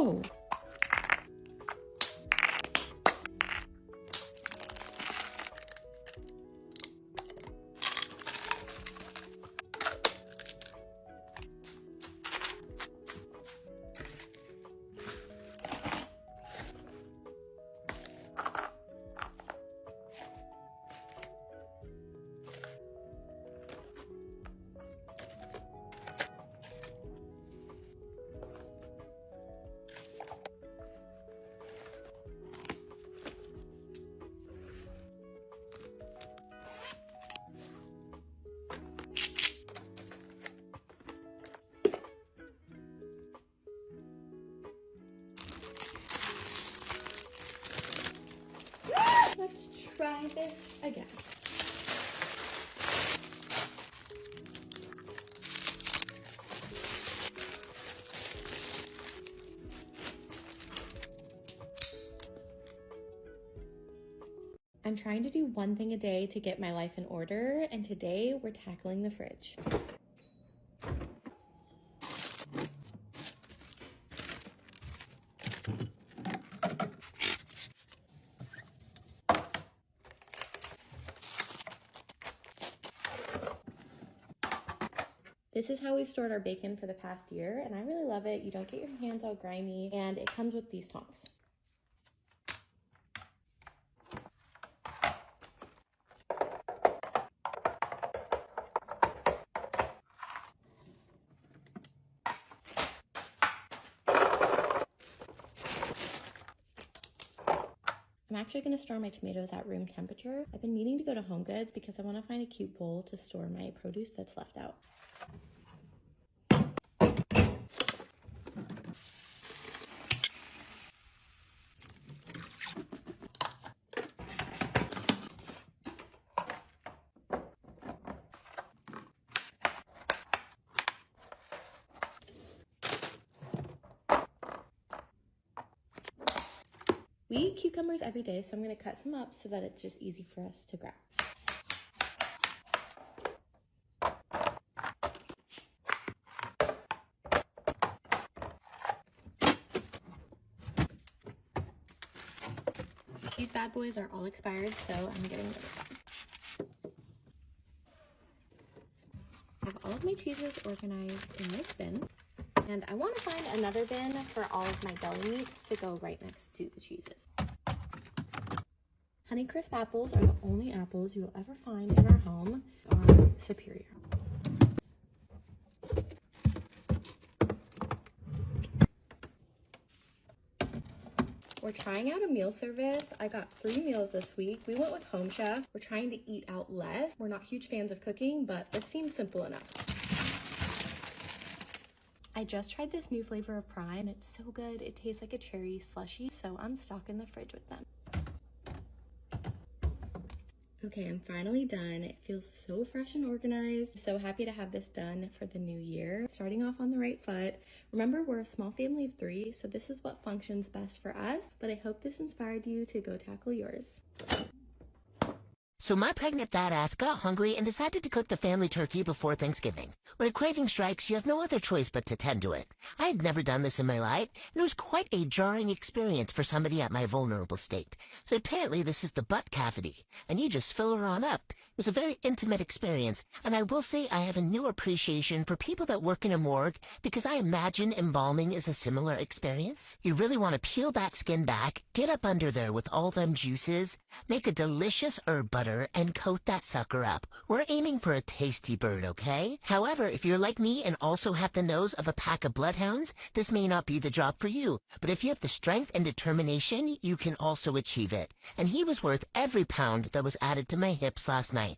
Oh. Let's try this again. I'm trying to do one thing a day to get my life in order, and today we're tackling the fridge. This is how we've stored our bacon for the past year, and I really love it. You don't get your hands all grimy, and it comes with these tongs. I'm actually going to store my tomatoes at room temperature. I've been meaning to go to Home Goods because I want to find a cute bowl to store my produce that's left out. We eat cucumbers every day, so I'm going to cut some up so that it's just easy for us to grab. These bad boys are all expired, so I'm getting rid of them. I have all of my cheeses organized in this bin. And I want to find another bin for all of my deli meats to go right next to the cheeses. Honeycrisp apples are the only apples you will ever find in our home. They are superior. We're trying out a meal service. I got 3 meals this week. We went with Home Chef. We're trying to eat out less. We're not huge fans of cooking, but this seems simple enough. I just tried this new flavor of Prime. It's so good. It tastes like a cherry slushie, so I'm stocking the fridge with them. Okay, I'm finally done. It feels so fresh and organized. So happy to have this done for the new year. Starting off on the right foot. Remember, we're a small family of 3, so this is what functions best for us, but I hope this inspired you to go tackle yours. So my pregnant fat ass got hungry and decided to cook the family turkey before Thanksgiving. When a craving strikes, you have no other choice but to tend to it. I had never done this in my life, and it was quite a jarring experience for somebody at my vulnerable state. So apparently this is the butt cavity, and you just fill her on up. It was a very intimate experience, and I will say I have a new appreciation for people that work in a morgue because I imagine embalming is a similar experience. You really want to peel that skin back, get up under there with all them juices, make a delicious herb butter, and coat that sucker up. We're aiming for a tasty bird, okay? However, if you're like me and also have the nose of a pack of bloodhounds, this may not be the job for you. But if you have the strength and determination, you can also achieve it. And he was worth every pound that was added to my hips last night.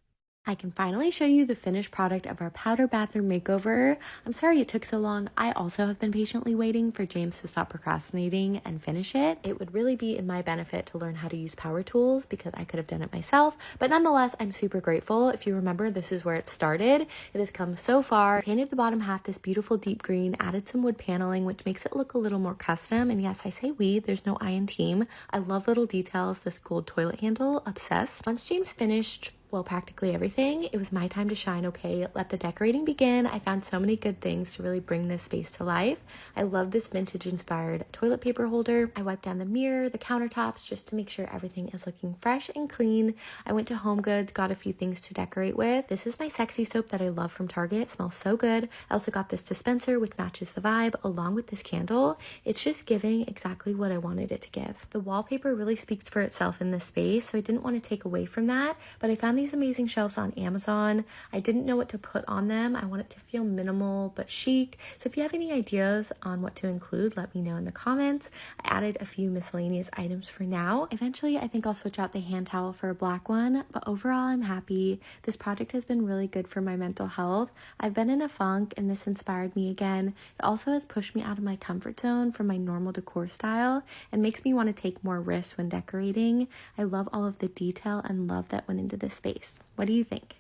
I can finally show you the finished product of our powder bathroom makeover. I'm sorry it took so long. I also have been patiently waiting for James to stop procrastinating and finish it. It would really be in my benefit to learn how to use power tools because I could have done it myself. But nonetheless, I'm super grateful. If you remember, this is where it started. It has come so far. Painted the bottom half this beautiful deep green, added some wood paneling, which makes it look a little more custom. And yes, I say we, there's no I in team. I love little details. This gold toilet handle, obsessed. Once James finished well, practically everything, it was my time to shine, okay? Let the decorating begin. I found so many good things to really bring this space to life. I love this vintage-inspired toilet paper holder. I wiped down the mirror, the countertops, just to make sure everything is looking fresh and clean. I went to HomeGoods, got a few things to decorate with. This is my sexy soap that I love from Target. It smells so good. I also got this dispenser, which matches the vibe, along with this candle. It's just giving exactly what I wanted it to give. The wallpaper really speaks for itself in this space, so I didn't want to take away from that, but I found these amazing shelves on Amazon. I didn't know what to put on them. I want it to feel minimal but chic. So if you have any ideas on what to include, let me know in the comments. I added a few miscellaneous items for now. Eventually, I think I'll switch out the hand towel for a black one, but overall, I'm happy. This project has been really good for my mental health. I've been in a funk, and this inspired me again. It also has pushed me out of my comfort zone from my normal decor style and makes me want to take more risks when decorating. I love all of the detail and love that went into this space. What do you think?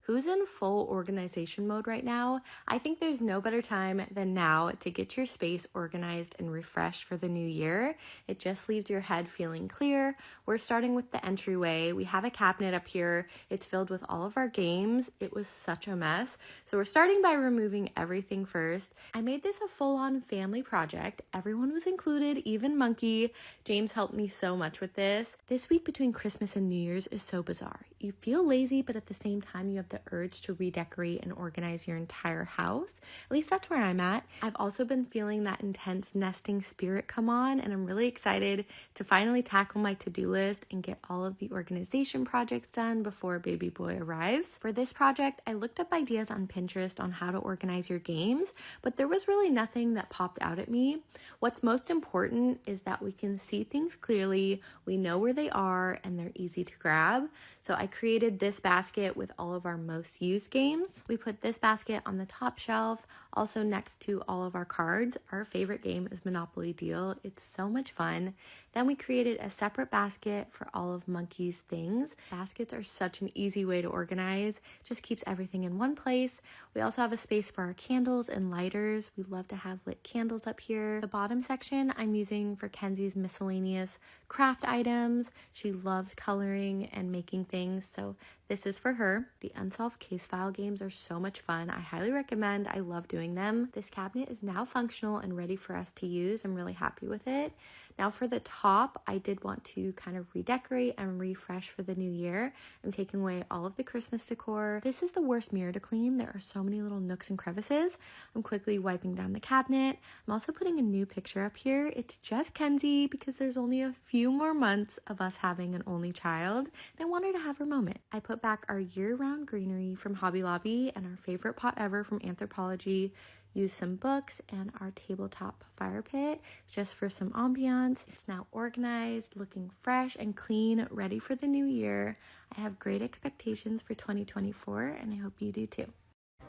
Who's in full organization mode right now? I think there's no better time than now to get your space organized and refreshed for the new year. It just leaves your head feeling clear. We're starting with the entryway. We have a cabinet up here. It's filled with all of our games. It was such a mess. So we're starting by removing everything first. I made this a full-on family project. Everyone was included, even Monkey. James helped me so much with this. This week between Christmas and New Year's is so bizarre. You feel lazy, but at the same time, you have the urge to redecorate and organize your entire house. At least that's where I'm at. I've also been feeling that intense nesting spirit come on, and I'm really excited to finally tackle my to-do list and get all of the organization projects done before baby boy arrives. For this project, I looked up ideas on Pinterest on how to organize your games, but there was really nothing that popped out at me. What's most important is that we can see things clearly, we know where they are, and they're easy to grab. So I created this basket with all of our most used games. We put this basket on the top shelf, also next to all of our cards. Our favorite game is Monopoly Deal. It's so much fun. Then we created a separate basket for all of Monkey's things. Baskets are such an easy way to organize. Just keeps everything in one place. We also have a space for our candles and lighters. We love to have lit candles up here. The bottom section I'm using for Kenzie's miscellaneous craft items. She loves coloring and making things, so this is for her. The unsolved case file games are so much fun. I highly recommend. I love doing them. This cabinet is now functional and ready for us to use. I'm really happy with it. Now for the top, I did want to kind of redecorate and refresh for the new year. I'm taking away all of the Christmas decor. This is the worst mirror to clean. There are so many little nooks and crevices. I'm quickly wiping down the cabinet. I'm also putting a new picture up here. It's just Kenzie because there's only a few more months of us having an only child, and I want her to have her moment. I put back our year-round greenery from Hobby Lobby and our favorite pot ever from Anthropologie. Use some books and our tabletop fire pit just for some ambiance. It's now organized, looking fresh and clean, ready for the new year. I have great expectations for 2024, and I hope you do too.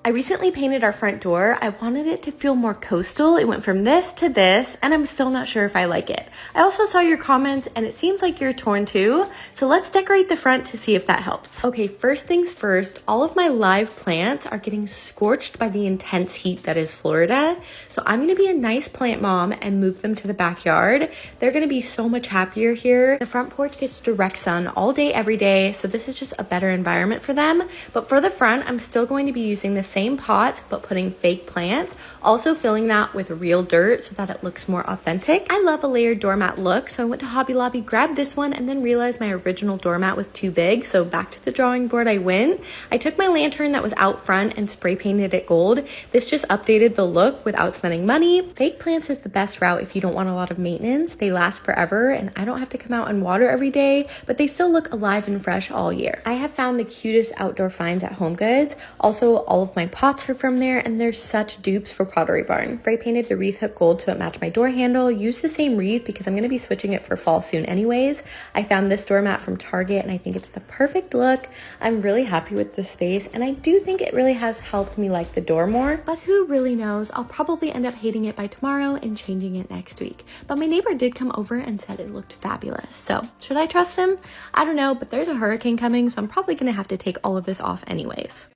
I recently painted our front door. I wanted it to feel more coastal. It went from this to this, and I'm still not sure if I like it. I also saw your comments, and it seems like you're torn too. So let's decorate the front to see if that helps. Okay, first things first, all of my live plants are getting scorched by the intense heat that is Florida. So I'm gonna be a nice plant mom and move them to the backyard. They're gonna be so much happier here. The front porch gets direct sun all day, every day. So this is just a better environment for them. But for the front, I'm still going to be using the same pots, but putting fake plants, also filling that with real dirt so that it looks more authentic. I love a layered doormat look, so I went to Hobby Lobby, grabbed this one, and then realized my original doormat was too big, so back to the drawing board I went. I took my lantern that was out front and spray painted it gold. This just updated the look without spending money. Fake plants is the best route if you don't want a lot of maintenance. They last forever, and I don't have to come out and water every day, but they still look alive and fresh all year. I have found the cutest outdoor finds at HomeGoods. Also, all of my pots are from there, and they're such dupes for Pottery Barn. Spray painted the wreath hook gold so it matched my door handle. Used the same wreath because I'm going to be switching it for fall soon anyways. I found this doormat from Target, and I think it's the perfect look. I'm really happy with this space, and I do think it really has helped me like the door more, but who really knows? I'll probably end up hating it by tomorrow and changing it next week. But my neighbor did come over and said it looked fabulous. So should I trust him? I don't know, but there's a hurricane coming, so I'm probably going to have to take all of this off anyways.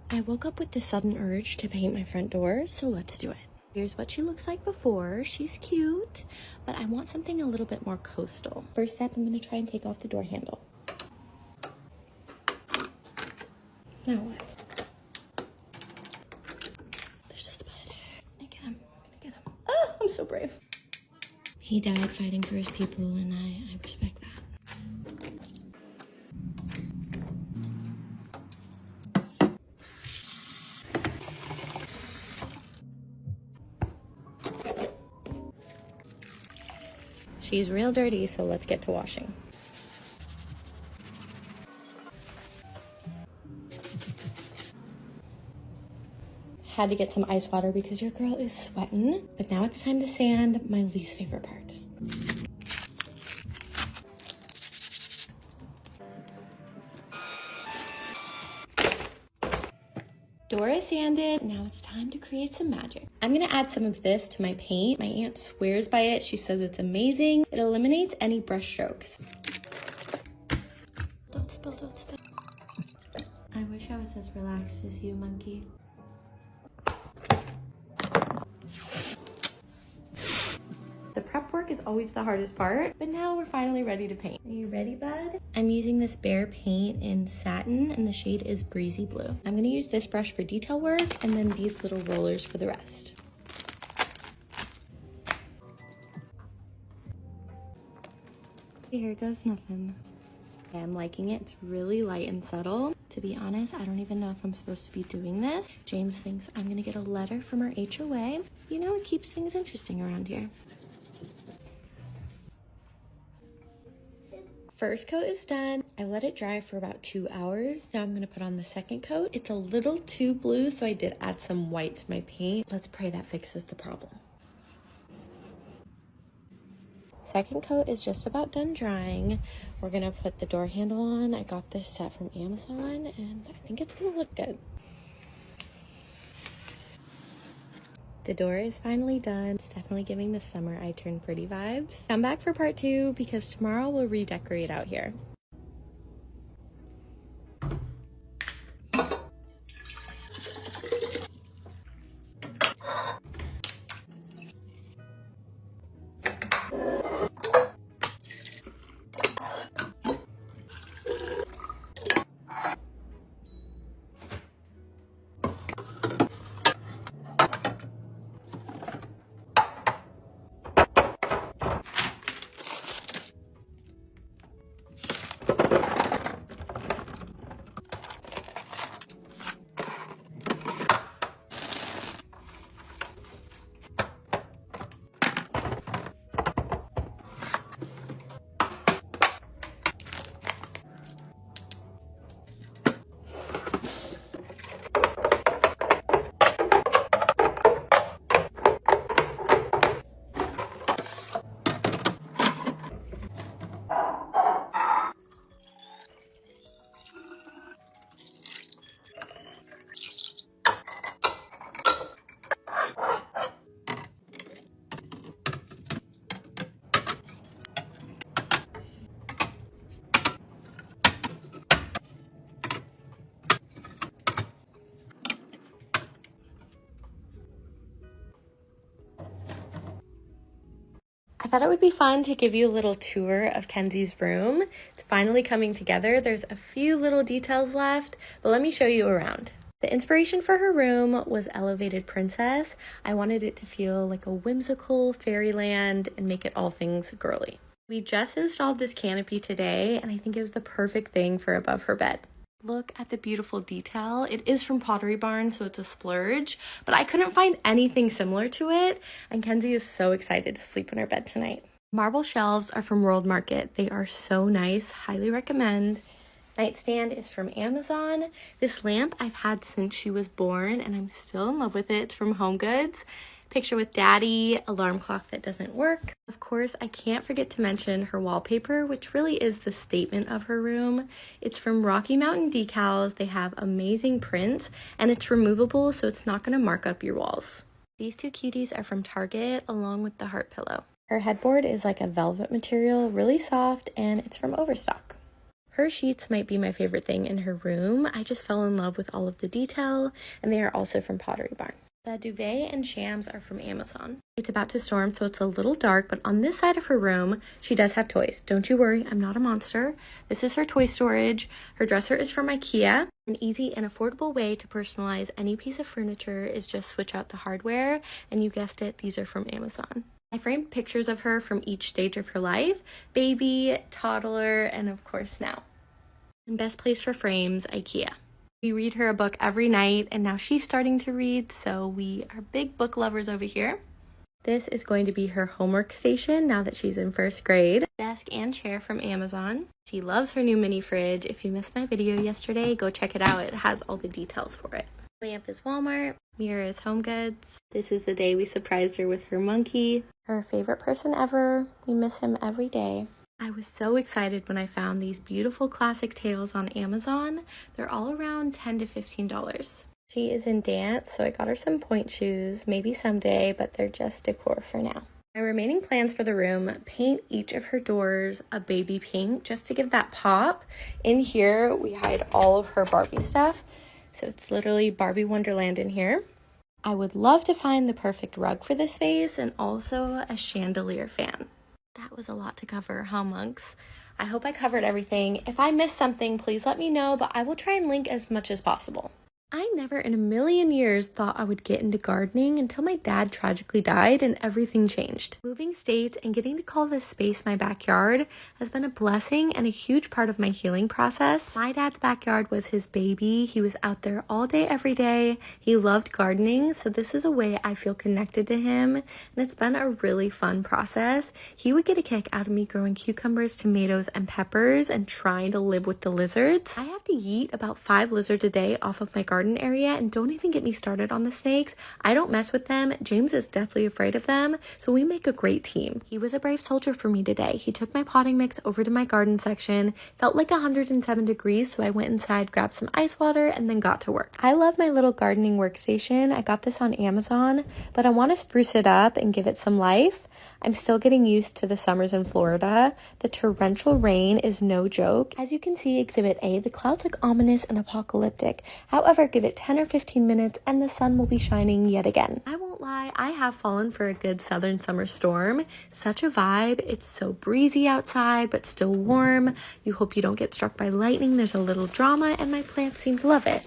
I woke up with the sudden urge to paint my front door, so let's do it. Here's what she looks like before. She's cute, but I want something a little bit more coastal. First step, I'm gonna try and take off the door handle. Now what? There's a spider. I'm gonna get him. Oh, I'm so brave. He died fighting for his people, and I respect that. She's real dirty, so let's get to washing. Had to get some ice water because your girl is sweating. But now it's time to sand, my least favorite part. Door is sanded. Now it's time to create some magic. I'm gonna add some of this to my paint. My aunt swears by it. She says it's amazing. It eliminates any brush strokes. Don't spill, don't spill. I wish I was as relaxed as you, monkey. The prep work is always the hardest part, but now we're finally ready to paint. Are you ready, bud? I'm using this Bare paint in satin, and the shade is Breezy Blue. I'm gonna use this brush for detail work, and then these little rollers for the rest. Here goes nothing. Okay, I'm liking it. It's really light and subtle. To be honest, I don't even know if I'm supposed to be doing this. James thinks I'm gonna get a letter from our HOA. You know, it keeps things interesting around here. First coat is done. I let it dry for about 2 hours. Now I'm gonna put on the second coat. It's a little too blue, so I did add some white to my paint. Let's pray that fixes the problem. Second coat is just about done drying. We're gonna put the door handle on. I got this set from Amazon, and I think it's gonna look good. The door is finally done. It's definitely giving the summer I Turn Pretty vibes. Come back for part 2 because tomorrow we'll redecorate out here. I thought it would be fun to give you a little tour of Kenzie's room. It's finally coming together. There's a few little details left, but let me show you around. The inspiration for her room was Elevated Princess. I wanted it to feel like a whimsical fairyland and make it all things girly. We just installed this canopy today, and I think it was the perfect thing for above her bed. Look at the beautiful detail. It is from Pottery Barn, so it's a splurge, but I couldn't find anything similar to it, and Kenzie is so excited to sleep in her bed tonight. Marble shelves are from World Market. They are so nice, highly recommend. Nightstand is from Amazon. This lamp I've had since she was born, and I'm still in love with it. It's from Home Goods. Picture with Daddy, alarm clock that doesn't work. Of course, I can't forget to mention her wallpaper, which really is the statement of her room. It's from Rocky Mountain Decals. They have amazing prints, and it's removable, so it's not going to mark up your walls. These two cuties are from Target, along with the heart pillow. Her headboard is like a velvet material, really soft, and it's from Overstock. Her sheets might be my favorite thing in her room. I just fell in love with all of the detail, and they are also from Pottery Barn. The duvet and shams are from Amazon. It's about to storm, so it's a little dark, but on this side of her room, she does have toys. Don't you worry, I'm not a monster. This is her toy storage. Her dresser is from Ikea. An easy and affordable way to personalize any piece of furniture is just switch out the hardware, and you guessed it, these are from Amazon. I framed pictures of her from each stage of her life: baby, toddler, and of course now. And best place for frames, Ikea. We read her a book every night, and now she's starting to read, so we are big book lovers over here. This is going to be her homework station now that she's in first grade. Desk and chair from Amazon. She loves her new mini fridge. If you missed my video yesterday, go check it out. It has all the details for it. Lamp is Walmart. Mirror is Home Goods. This is the day we surprised her with her monkey. Her favorite person ever. We miss him every day. I was so excited when I found these beautiful classic tails on Amazon. They're all around $10 to $15. She is in dance, so I got her some point shoes, maybe someday, but they're just decor for now. My remaining plans for the room: paint each of her doors a baby pink just to give that pop. In here, we hide all of her Barbie stuff, so it's literally Barbie Wonderland in here. I would love to find the perfect rug for this space and also a chandelier fan. That was a lot to cover, huh, monks? I hope I covered everything. If I missed something, please let me know, but I will try and link as much as possible. I never in a million years thought I would get into gardening until my dad tragically died and everything changed. Moving states and getting to call this space my backyard has been a blessing and a huge part of my healing process. My dad's backyard was his baby. He was out there all day, every day. He loved gardening, so this is a way I feel connected to him, and it's been a really fun process. He would get a kick out of me growing cucumbers, tomatoes, and peppers and trying to live with the lizards. I have to yeet about 5 lizards a day off of my garden area, and don't even get me started on the snakes. I don't mess with them. James is deathly afraid of them, so we make a great team. He was a brave soldier for me today. He took my potting mix over to my garden section. Felt like 107 degrees, so I went inside, grabbed some ice water, and then got to work. I love my little gardening workstation. I got this on Amazon, but I want to spruce it up and give it some life. I'm still getting used to the summers in Florida. The torrential rain is no joke. As you can see, Exhibit A, the clouds look ominous and apocalyptic. However, give it 10 or 15 minutes and the sun will be shining yet again. I won't lie, I have fallen for a good southern summer storm. Such a vibe. It's so breezy outside, but still warm. You hope you don't get struck by lightning. There's a little drama, and my plants seem to love it.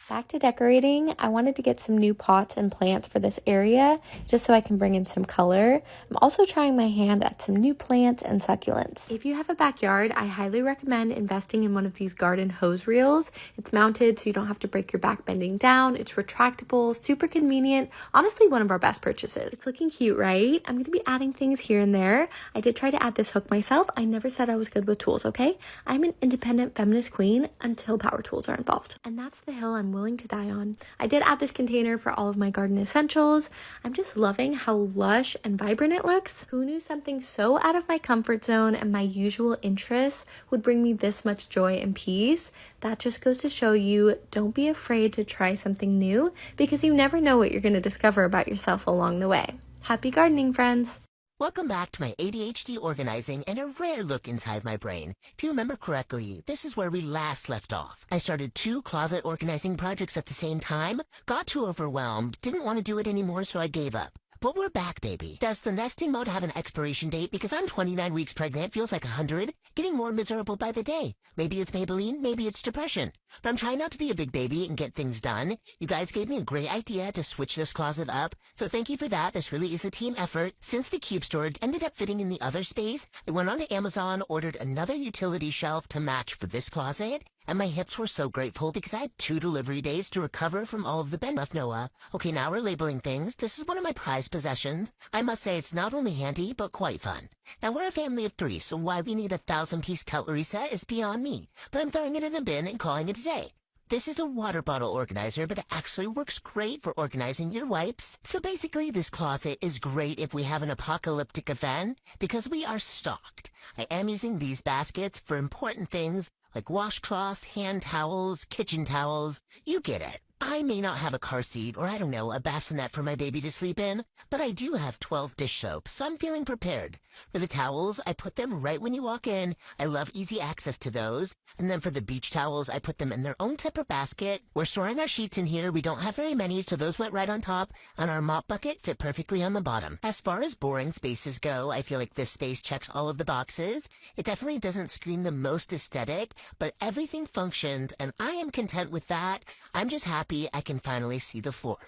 Back to decorating. I wanted to get some new pots and plants for this area just so I can bring in some color. I'm also trying my hand at some new plants and succulents. If you have a backyard, I highly recommend investing in one of these garden hose reels. It's mounted so you don't have to break your back bending down. It's retractable, super convenient. Honestly, one of our best purchases. It's looking cute, right? I'm going to be adding things here and there. I did try to add this hook myself. I never said I was good with tools, okay? I'm an independent feminist queen until power tools are involved. And that's the hill I'm willing to die on. I did add this container for all of my garden essentials. I'm just loving how lush and vibrant it looks. Who knew something so out of my comfort zone and my usual interests would bring me this much joy and peace? That just goes to show you, don't be afraid to try something new, because you never know what you're going to discover about yourself along the way. Happy gardening, friends! Welcome back to my ADHD organizing and a rare look inside my brain. If you remember correctly, this is where we last left off. I started 2 closet organizing projects at the same time, got too overwhelmed, didn't want to do it anymore, so I gave up. But we're back, baby. Does the nesting mode have an expiration date? Because I'm 29 weeks pregnant, feels like 100, getting more miserable by the day. Maybe it's Maybelline, maybe it's depression. But I'm trying not to be a big baby and get things done. You guys gave me a great idea to switch this closet up, so thank you for that. This really is a team effort. Since the cube storage ended up fitting in the other space, I went onto Amazon, ordered another utility shelf to match for this closet, and my hips were so grateful because I had 2 delivery days to recover from all of the Ben left Noah. Okay, now we're labeling things. This is one of my prized possessions. I must say it's not only handy, but quite fun. Now we're a family of 3, so why we need a 1,000-piece cutlery set is beyond me. But I'm throwing it in a bin and calling it a day. This is a water bottle organizer, but it actually works great for organizing your wipes. So basically, this closet is great if we have an apocalyptic event, because we are stocked. I am using these baskets for important things, like washcloths, hand towels, kitchen towels. You get it. I may not have a car seat or, I don't know, a bassinet for my baby to sleep in, but I do have 12 dish soaps, so I'm feeling prepared. For the towels, I put them right when you walk in. I love easy access to those. And then for the beach towels, I put them in their own separate basket. We're storing our sheets in here. We don't have very many, so those went right on top, and our mop bucket fit perfectly on the bottom. As far as boring spaces go, I feel like this space checks all of the boxes. It definitely doesn't scream the most aesthetic, but everything functioned, and I am content with that. I'm just happy I can finally see the floor.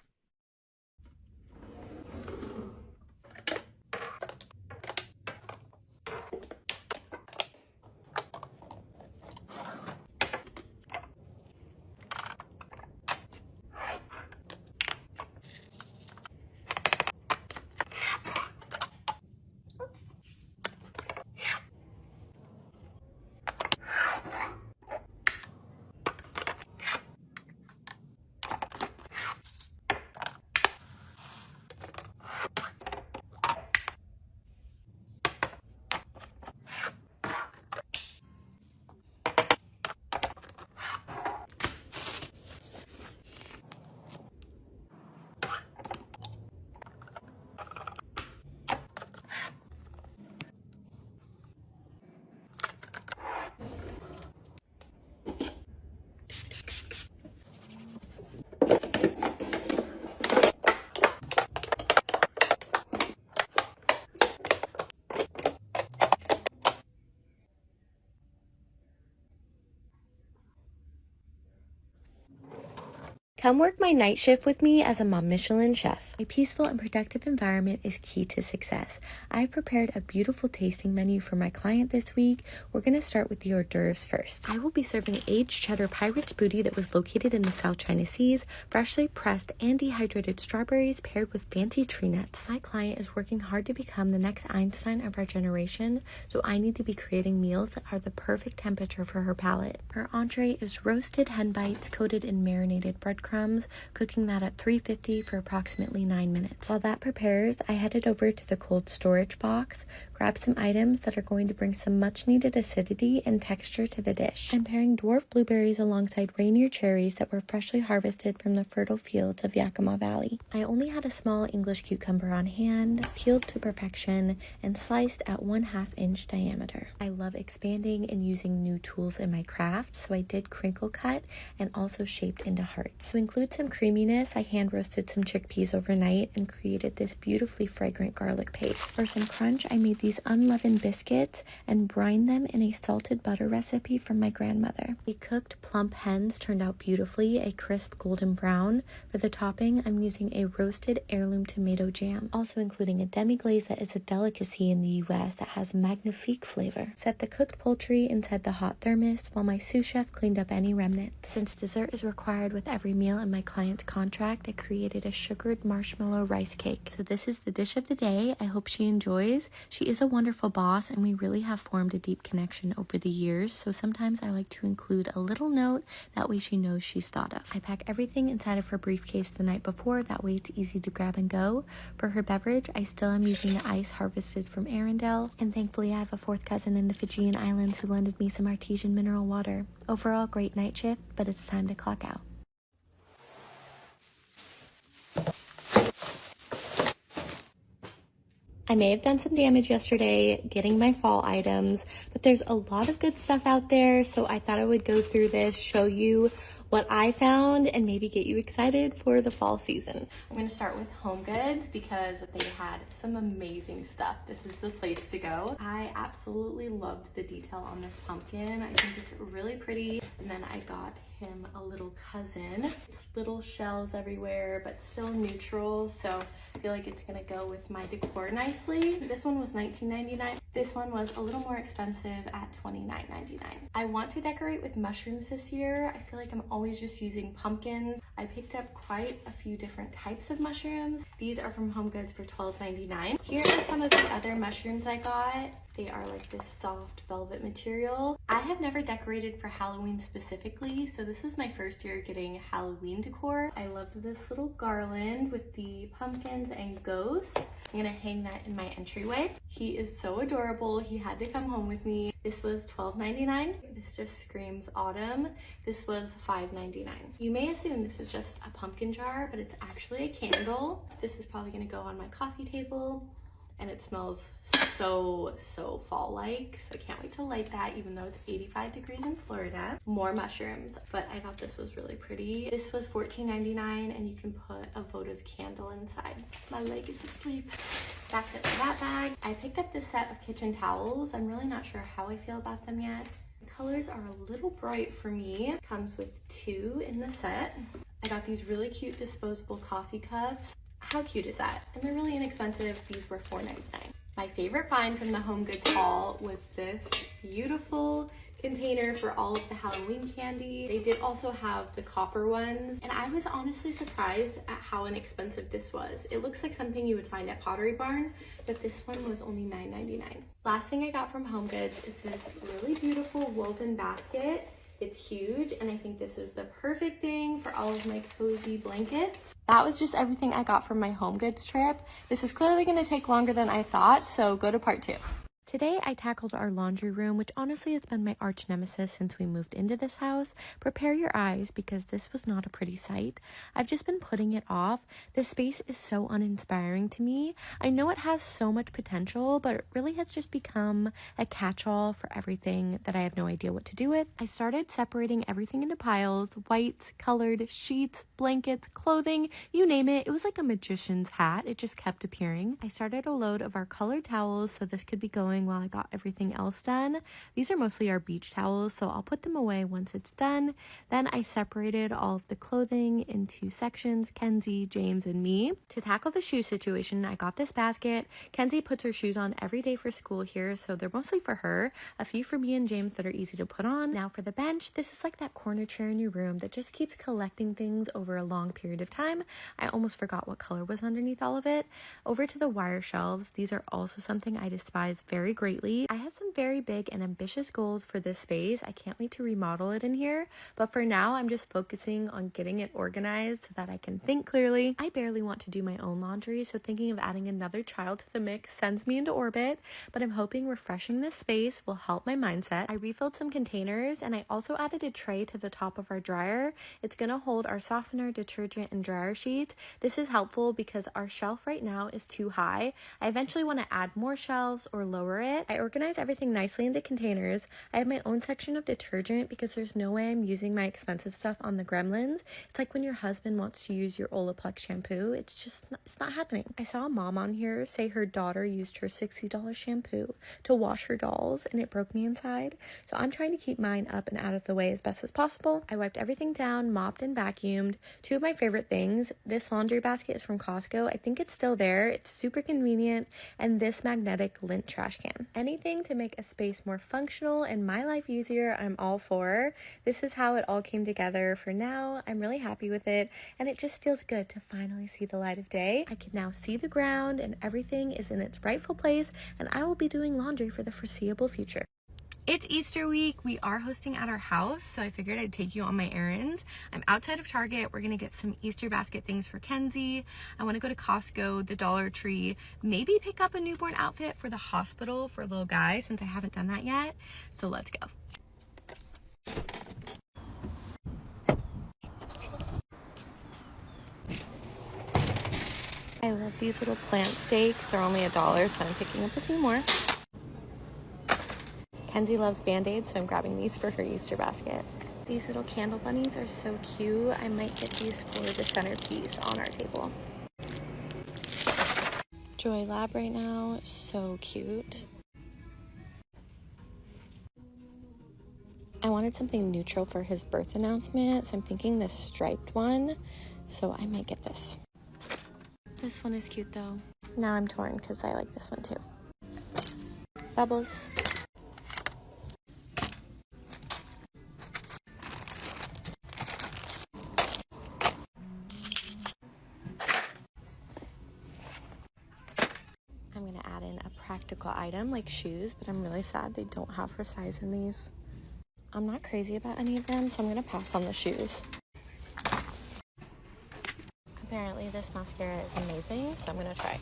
Come work my night shift with me as a mom Michelin chef. A peaceful and productive environment is key to success. I've prepared a beautiful tasting menu for my client this week. We're going to start with the hors d'oeuvres first. I will be serving aged cheddar pirate's booty that was located in the South China Seas, freshly pressed and dehydrated strawberries paired with fancy tree nuts. My client is working hard to become the next Einstein of our generation, so I need to be creating meals that are the perfect temperature for her palate. Her entree is roasted hen bites coated in marinated breadcrumbs, cooking that at 350 for approximately 9 minutes. While that prepares, I headed over to the cold storage box, grabbed some items that are going to bring some much needed acidity and texture to the dish. I'm pairing dwarf blueberries alongside Reindeer cherries that were freshly harvested from the fertile fields of Yakima Valley. I only had a small English cucumber on hand, peeled to perfection, and sliced at 1/2 inch diameter. I love expanding and using new tools in my craft, so I did crinkle cut and also shaped into hearts. To include some creaminess, I hand roasted some chickpeas overnight and created this beautifully fragrant garlic paste. For some crunch, I made these unleavened biscuits and brined them in a salted butter recipe from my grandmother. The cooked plump hens turned out beautifully, a crisp golden brown. For the topping, I'm using a roasted heirloom tomato jam, also including a demi-glaze that is a delicacy in the US that has magnifique flavor. Set the cooked poultry inside the hot thermos while my sous chef cleaned up any remnants. Since dessert is required with every meal in my client's contract, I created a sugared marshmallow rice cake. So this is the dish of the day. I hope she enjoys. She is a wonderful boss, and we really have formed a deep connection over the years, so sometimes I like to include a little note, that way she knows she's thought of. I pack everything inside of her briefcase the night before, that way it's easy to grab and go. For her beverage, I still am using the ice harvested from Arendelle, and thankfully I have a fourth cousin in the Fijian Islands who lended me some artesian mineral water. Overall, great night shift, but it's time to clock out. I may have done some damage yesterday getting my fall items, but there's a lot of good stuff out there, so I thought I would go through this, show you what I found and maybe get you excited for the fall season. I'm gonna start with Home Goods because they had some amazing stuff. This is the place to go. I absolutely loved the detail on this pumpkin. I think it's really pretty. And then I got him a little cousin. It's little shells everywhere, but still neutral. So I feel like it's gonna go with my decor nicely. This one was $19.99. This one was a little more expensive at $29.99. I want to decorate with mushrooms this year. I feel like I'm always just using pumpkins. I picked up quite a few different types of mushrooms. These are from Home Goods for $12.99. Here are some of the other mushrooms I got. They are like this soft velvet material. I have never decorated for Halloween specifically, so this is my first year getting Halloween decor. I loved this little garland with the pumpkins and ghosts. I'm gonna hang that in my entryway. He is so adorable. He had to come home with me. This was $12.99. This just screams autumn. This was $5.99. You may assume this is just a pumpkin jar, but it's actually a candle. This is probably gonna go on my coffee table. And it smells so fall-like. So I can't wait to light that, even though it's 85 degrees in Florida. More mushrooms, but I thought this was really pretty. This was $14.99, and you can put a votive candle inside. My leg is asleep. That's it for that bag. I picked up this set of kitchen towels. I'm really not sure how I feel about them yet. The colors are a little bright for me. Comes with 2 in the set. I got these really cute disposable coffee cups. How cute is that? And they're really inexpensive. These were $4.99. My favorite find from the Home Goods haul was this beautiful container for all of the Halloween candy. They did also have the copper ones, and I was honestly surprised at how inexpensive this was. It looks like something you would find at Pottery Barn, but this one was only $9.99. Last thing I got from Home Goods is this really beautiful woven basket. It's huge, and I think this is the perfect thing for all of my cozy blankets. That was just everything I got from my Home Goods trip. This is clearly gonna take longer than I thought, so go to part 2. Today, I tackled our laundry room, which honestly has been my arch nemesis since we moved into this house. Prepare your eyes, because this was not a pretty sight. I've just been putting it off. This space is so uninspiring to me. I know it has so much potential, but it really has just become a catch-all for everything that I have no idea what to do with. I started separating everything into piles: whites, colored, sheets, blankets, clothing, you name it. It was like a magician's hat. It just kept appearing. I started a load of our colored towels, so this could be going while I got everything else done. These are mostly our beach towels, so I'll put them away once it's done. Then I separated all of the clothing into sections: Kenzie, James, and me. To tackle the shoe situation, I got this basket. Kenzie puts her shoes on every day for school here, so they're mostly for her. A few for me and James that are easy to put on. Now for the bench, this is like that corner chair in your room that just keeps collecting things over a long period of time. I almost forgot what color was underneath all of it. Over to the wire shelves. These are also something I despise very greatly. I have some very big and ambitious goals for this space. I can't wait to remodel it in here, but for now I'm just focusing on getting it organized so that I can think clearly. I barely want to do my own laundry, so thinking of adding another child to the mix sends me into orbit, but I'm hoping refreshing this space will help my mindset. I refilled some containers, and I also added a tray to the top of our dryer. It's gonna hold our softener, detergent, and dryer sheets. This is helpful because our shelf right now is too high. I eventually want to add more shelves or lower it. I organize everything nicely into containers. I have my own section of detergent because there's no way I'm using my expensive stuff on the gremlins. It's like when your husband wants to use your Olaplex shampoo. It's not happening. I saw a mom on here say her daughter used her $60 shampoo to wash her dolls, and it broke me inside. So I'm trying to keep mine up and out of the way as best as possible. I wiped everything down, mopped and vacuumed. Two of my favorite things: this laundry basket is from Costco. I think it's still there. It's super convenient. And this magnetic lint trash can. Anything to make a space more functional and my life easier, I'm all for. This is how it all came together for now. I'm really happy with it, and it just feels good to finally see the light of day. I can now see the ground, and everything is in its rightful place, and I will be doing laundry for the foreseeable future. It's Easter week. We are hosting at our house, so I figured I'd take you on my errands. I'm outside of Target. We're gonna get some Easter basket things for Kenzie. I want to go to Costco, the Dollar Tree, maybe pick up a newborn outfit for the hospital for a little guy, since I haven't done that yet. So let's go. I love these little plant stakes. They're only $1, so I'm picking up a few more. Kenzie loves Band-Aids, so I'm grabbing these for her Easter basket. These little candle bunnies are so cute. I might get these for the centerpiece on our table. Joy Lab right now, so cute. I wanted something neutral for his birth announcement, so I'm thinking this striped one, so I might get this. This one is cute though. Now I'm torn because I like this one too. Bubbles. I'm gonna add in a practical item like shoes, but I'm really sad they don't have her size in these. I'm not crazy about any of them, so I'm gonna pass on the shoes. Apparently this mascara is amazing, so I'm gonna try.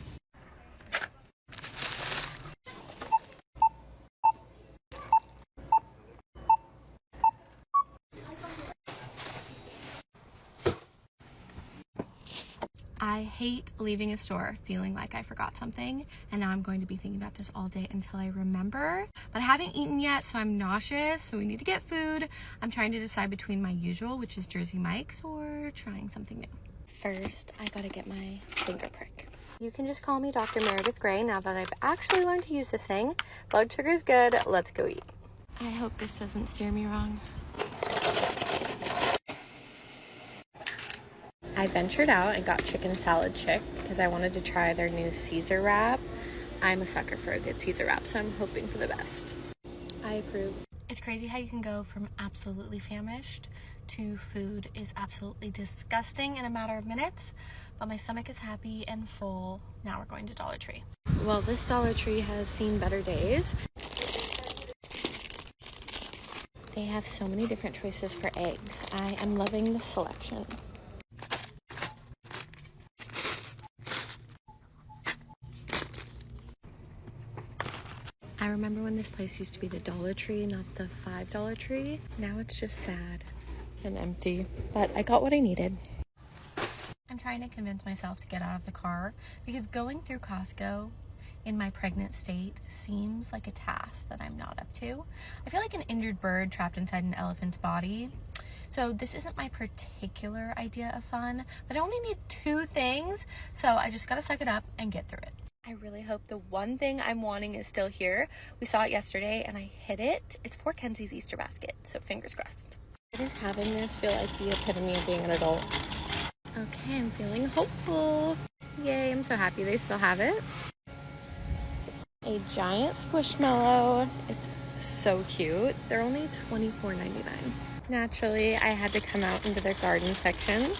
I hate leaving a store feeling like I forgot something, and now I'm going to be thinking about this all day until I remember. But I haven't eaten yet, so I'm nauseous, so we need to get food. I'm trying to decide between my usual, which is Jersey Mike's, or trying something new. First, I gotta get my finger prick. You can just call me Dr. Meredith Grey now that I've actually learned to use this thing. Blood sugar's good, let's go eat. I hope this doesn't steer me wrong. I ventured out and got chicken salad chick because I wanted to try their new Caesar wrap. I'm a sucker for a good Caesar wrap, so I'm hoping for the best. I approve. It's crazy how you can go from absolutely famished to food is absolutely disgusting in a matter of minutes, but my stomach is happy and full. Now we're going to Dollar Tree. Well, this Dollar Tree has seen better days. They have so many different choices for eggs. I am loving the selection. I remember when this place used to be the Dollar Tree, not the $5 Tree. Now it's just sad and empty, but I got what I needed. I'm trying to convince myself to get out of the car because going through Costco in my pregnant state seems like a task that I'm not up to. I feel like an injured bird trapped inside an elephant's body. So this isn't my particular idea of fun, but I only need 2 things, so I just gotta suck it up and get through it. I really hope the one thing I'm wanting is still here. We saw it yesterday and I hit it. It's for Kenzie's Easter basket, so fingers crossed. Why does having this feel like the epitome of being an adult? Okay, I'm feeling hopeful. Yay, I'm so happy they still have it. A giant squishmallow. It's so cute. They're only $24.99. Naturally, I had to come out into their garden section.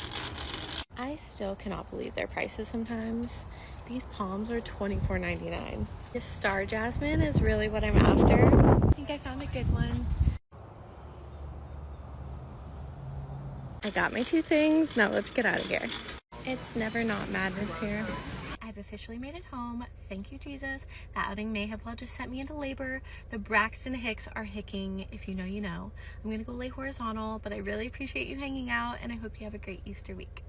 I still cannot believe their prices sometimes. These palms are $24.99. This star jasmine is really what I'm after. I think I found a good one. I got my 2 things. Now let's get out of here. It's never not madness here. I've officially made it home. Thank you, Jesus. That outing may have well just sent me into labor. The Braxton Hicks are hicking. If you know, you know. I'm gonna go lay horizontal, but I really appreciate you hanging out and I hope you have a great Easter week.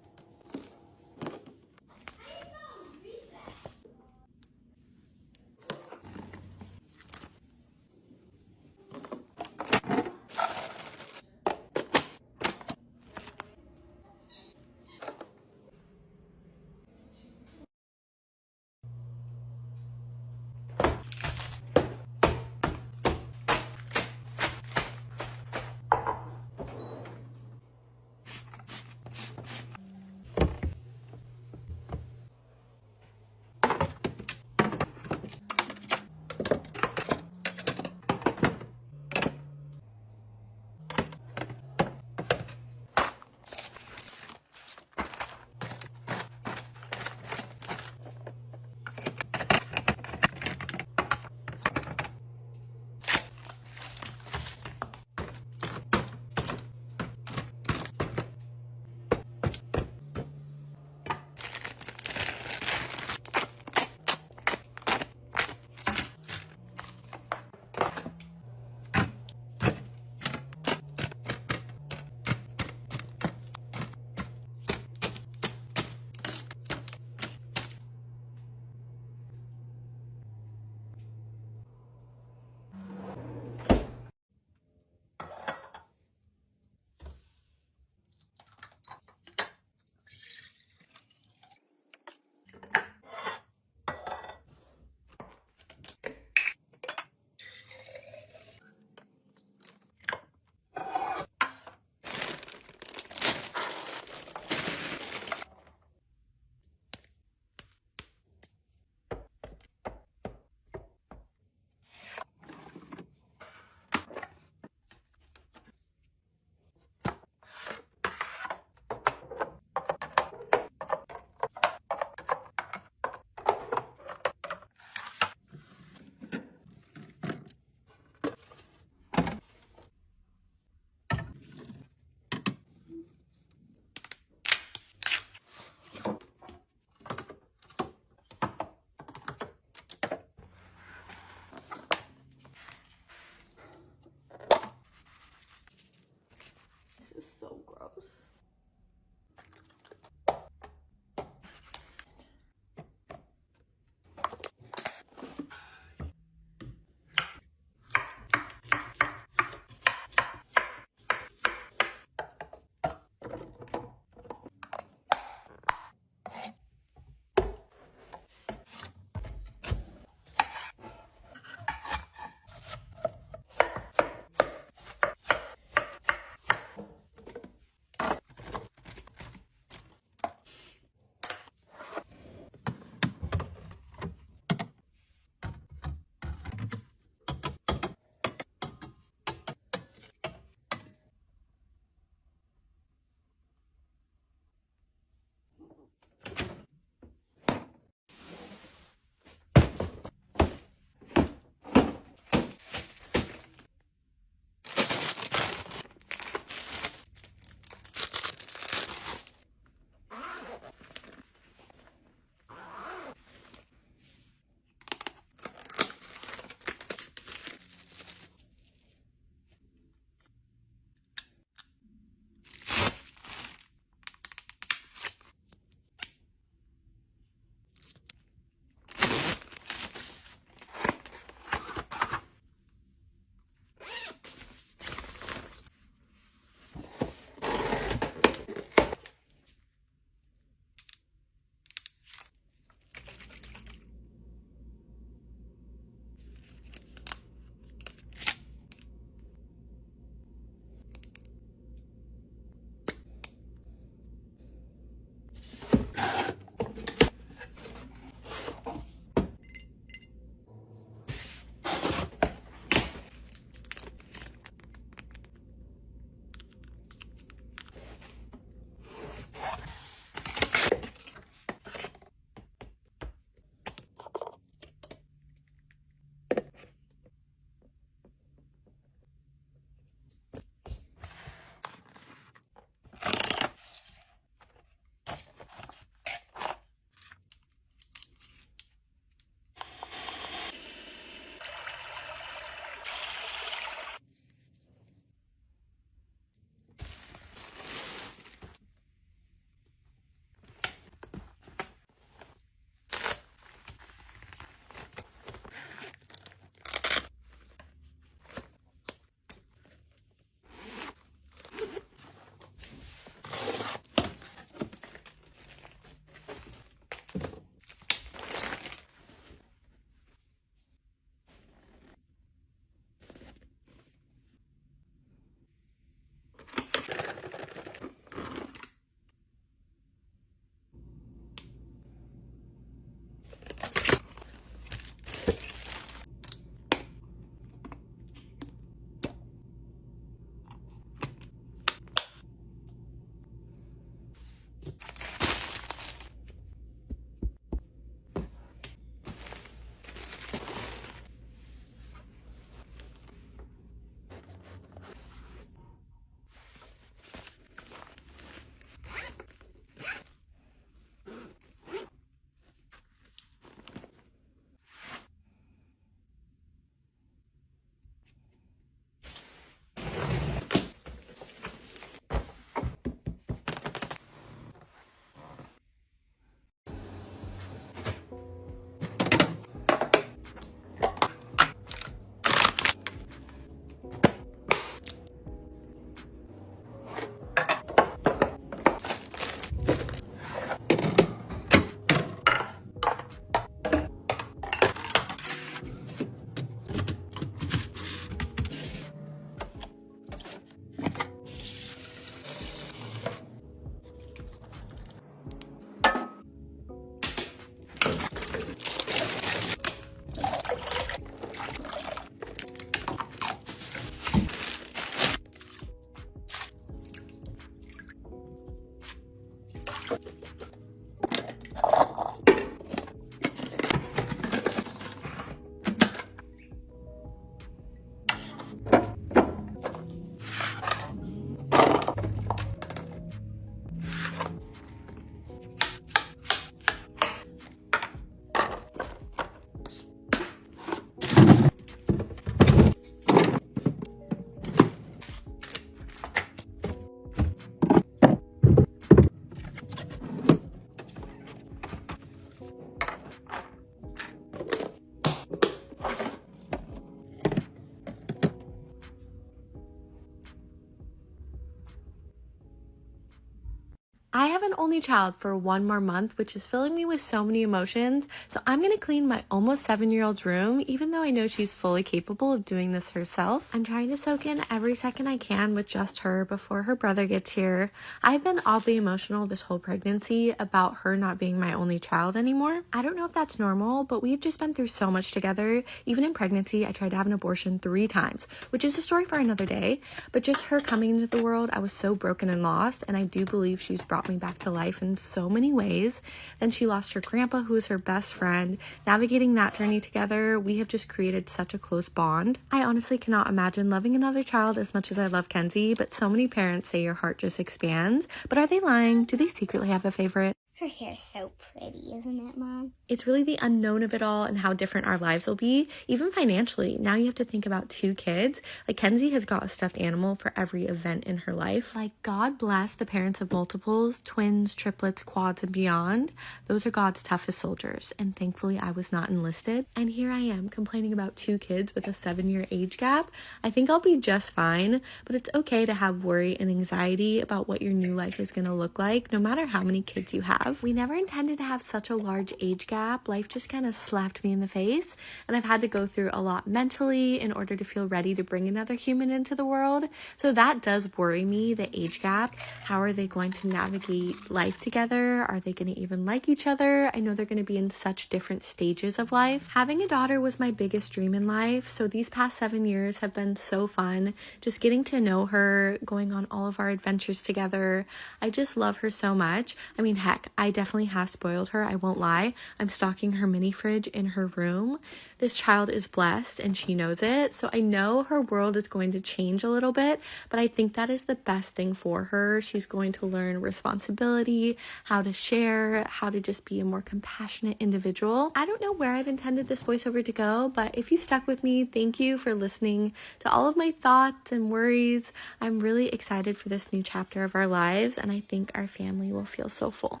I have an only child for 1 more month, which is filling me with so many emotions. So I'm going to clean my almost 7-year-old's room, even though I know she's fully capable of doing this herself. I'm trying to soak in every second I can with just her before her brother gets here. I've been oddly emotional this whole pregnancy about her not being my only child anymore. I don't know if that's normal, but we've just been through so much together. Even in pregnancy, I tried to have an abortion 3 times, which is a story for another day. But just her coming into the world, I was so broken and lost, and I do believe she's brought me back to life in so many ways. Then she lost her grandpa, who is her best friend. Navigating that journey together, we have just created such a close bond. I honestly cannot imagine loving another child as much as I love Kenzie, but so many parents say your heart just expands. But are they lying? Do they secretly have a favorite? Her hair's so pretty, isn't it, Mom? It's really the unknown of it all and how different our lives will be, even financially. Now you have to think about 2 kids. Like, Kenzie has got a stuffed animal for every event in her life. Like, God bless the parents of multiples, twins, triplets, quads, and beyond. Those are God's toughest soldiers, and thankfully I was not enlisted. And here I am complaining about 2 kids with a 7-year age gap. I think I'll be just fine, but it's okay to have worry and anxiety about what your new life is going to look like, no matter how many kids you have. We never intended to have such a large age gap. Life just kind of slapped me in the face, and I've had to go through a lot mentally in order to feel ready to bring another human into the world. So that does worry me, the age gap. How are they going to navigate life together? Are they going to even like each other? I know they're going to be in such different stages of life. Having a daughter was my biggest dream in life, so these past 7 years have been so fun. Just getting to know her, going on all of our adventures together. I just love her so much. I mean, heck, I definitely have spoiled her, I won't lie. I'm stocking her mini fridge in her room. This child is blessed and she knows it, so I know her world is going to change a little bit, but I think that is the best thing for her. She's going to learn responsibility, how to share, how to just be a more compassionate individual. I don't know where I've intended this voiceover to go, but if you stuck with me, thank you for listening to all of my thoughts and worries. I'm really excited for this new chapter of our lives, and I think our family will feel so full.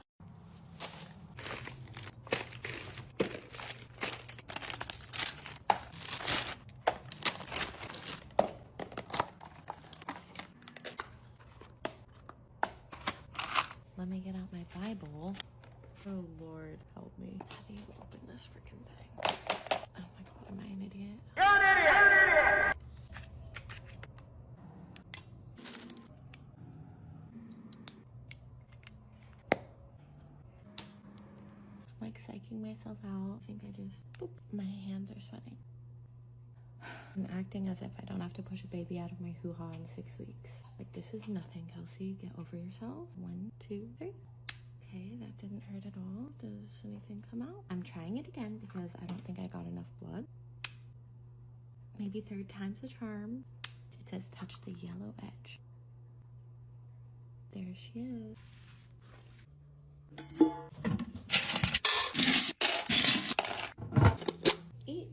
Let me get out my Bible. Oh, Lord, help me. How do you open this freaking thing? Oh my God, am I an idiot? You're an idiot! You're an idiot! I'm like psyching myself out. I think I just, boop, my hands are sweating. I'm acting as if I don't have to push a baby out of my hoo-ha in 6 weeks. Like, this is nothing, Kelsey. Get over yourself. 1, 2, 3. Okay, that didn't hurt at all. Does anything come out? I'm trying it again because I don't think I got enough blood. Maybe 3rd time's a charm. It says touch the yellow edge. There she is. Eat.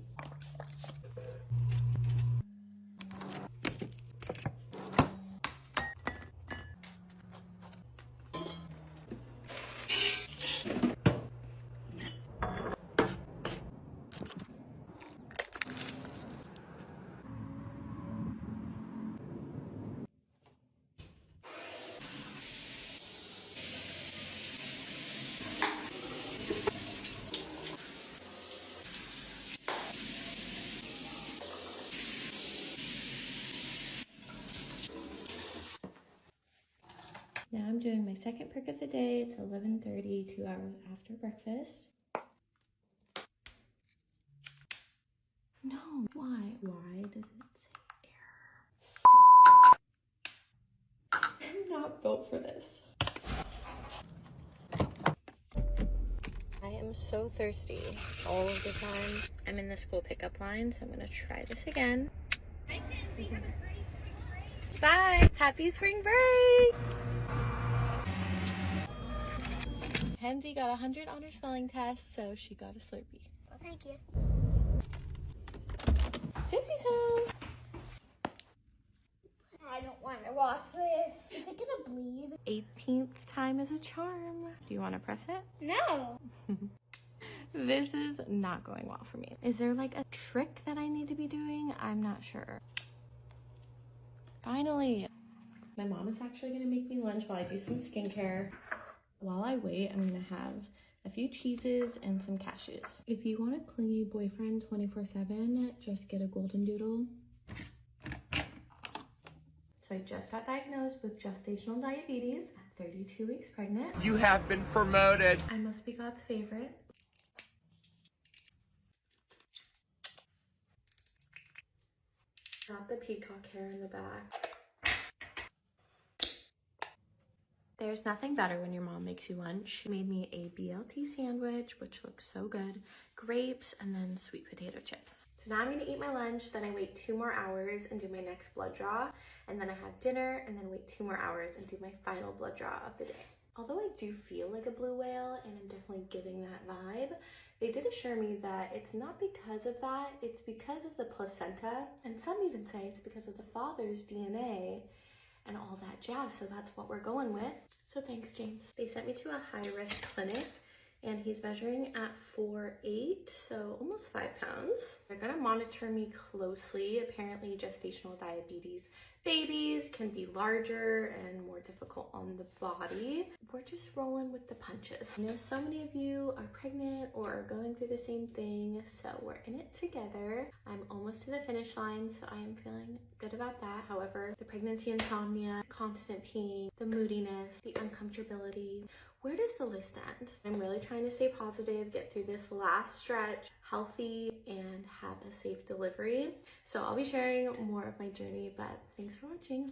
Now I'm doing my second prick of the day. It's 11:30, 2 hours after breakfast. Why? Why does it say error? I'm not built for this. I am so thirsty all of the time. I'm in the school pickup line, so I'm gonna try this again. Hi, Kenzie. Have a great spring break. Bye! Happy spring break! Kenzie got 100 on her spelling test, so she got a Slurpee. Well, thank you. Sissy home! I don't want to wash this. Is it gonna bleed? 18th time is a charm. Do you want to press it? No. This is not going well for me. Is there like a trick that I need to be doing? I'm not sure. Finally. My mom is actually gonna make me lunch while I do some skincare. While I wait, I'm gonna have a few cheeses and some cashews. If you want a clingy boyfriend 24/7, just get a golden doodle. So I just got diagnosed with gestational diabetes at 32 weeks pregnant. You have been promoted. I must be God's favorite. Not the peacock hair in the back. There's nothing better when your mom makes you lunch. She made me a BLT sandwich, which looks so good, grapes, and then sweet potato chips. So now I'm gonna eat my lunch, then I wait 2 more hours and do my next blood draw, and then I have dinner, and then wait 2 more hours and do my final blood draw of the day. Although I do feel like a blue whale, and I'm definitely giving that vibe, they did assure me that it's not because of that, it's because of the placenta, and some even say it's because of the father's DNA and all that jazz, so that's what we're going with. So thanks, James. They sent me to a high-risk clinic, and he's measuring at 4'8", so almost 5 pounds. They're gonna monitor me closely. Apparently, gestational diabetes babies can be larger and more difficult on the body. We're just rolling with the punches. I know so many of you are pregnant or are going through the same thing, so we're in it together. I'm almost to the finish line, so I am feeling good about that. However, the pregnancy insomnia, constant peeing, the moodiness, the uncomfortability, where does the list end? I'm really trying to stay positive, get through this last stretch healthy, and have a safe delivery. So I'll be sharing more of my journey, but thanks for watching.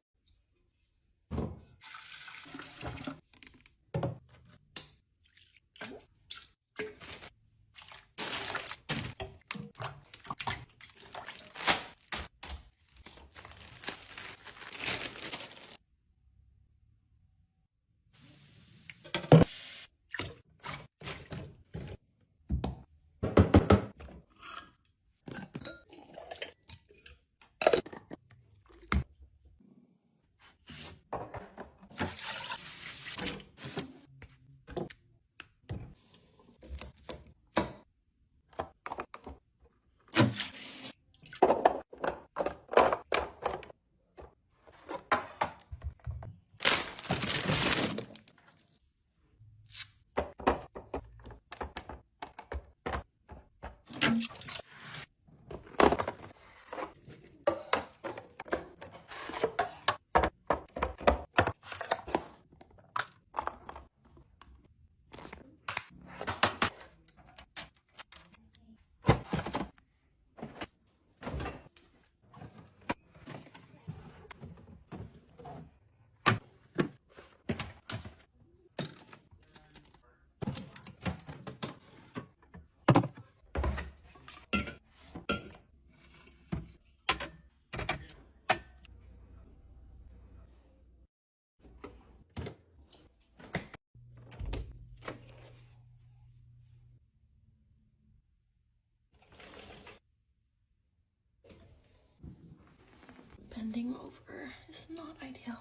Bending over is not ideal.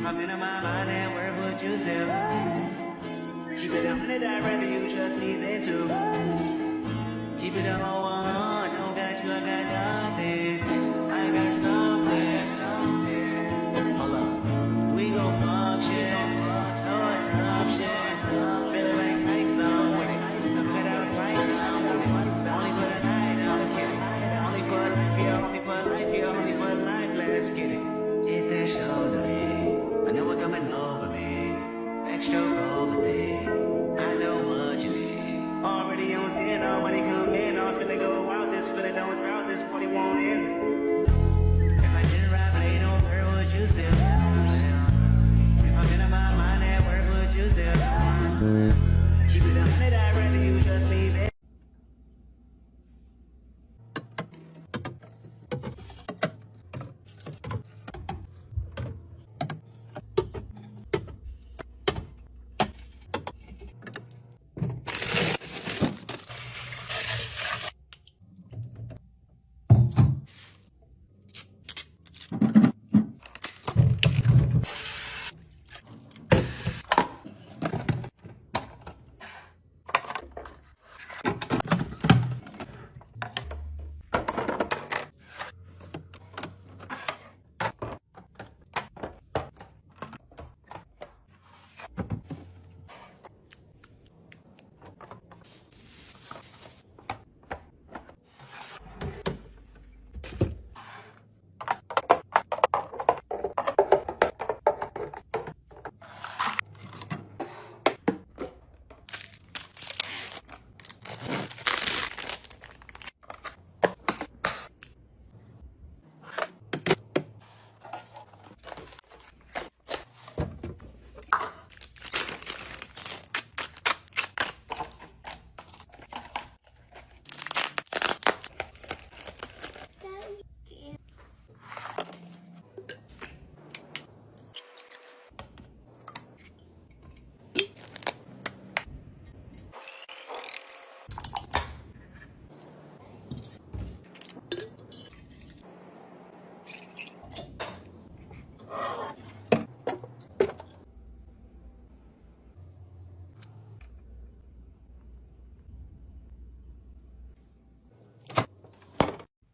If I'm in my mind and where would you still? Keep it 100, I'd rather you trust me than to. Keep it a whole 100, don't got you, I got nothing. I got something. Hold up, we gon' function. No assumption. Feeling like ice on with it. Cut out ice on with it. Only for the night, I'm just kidding. Only for life, yeah, only for life, yeah, only for life, let's get it. Hit that shoulder, I know what coming over me. Extra overseas, I know what you need. Already on 10, all money come in. All finna go out, this feeling don't drought, this party won't end. If I didn't ride, but ain't no where would you still? If I'm in my mind, and where would you still? Keep it 100, I'd rather you trust me than.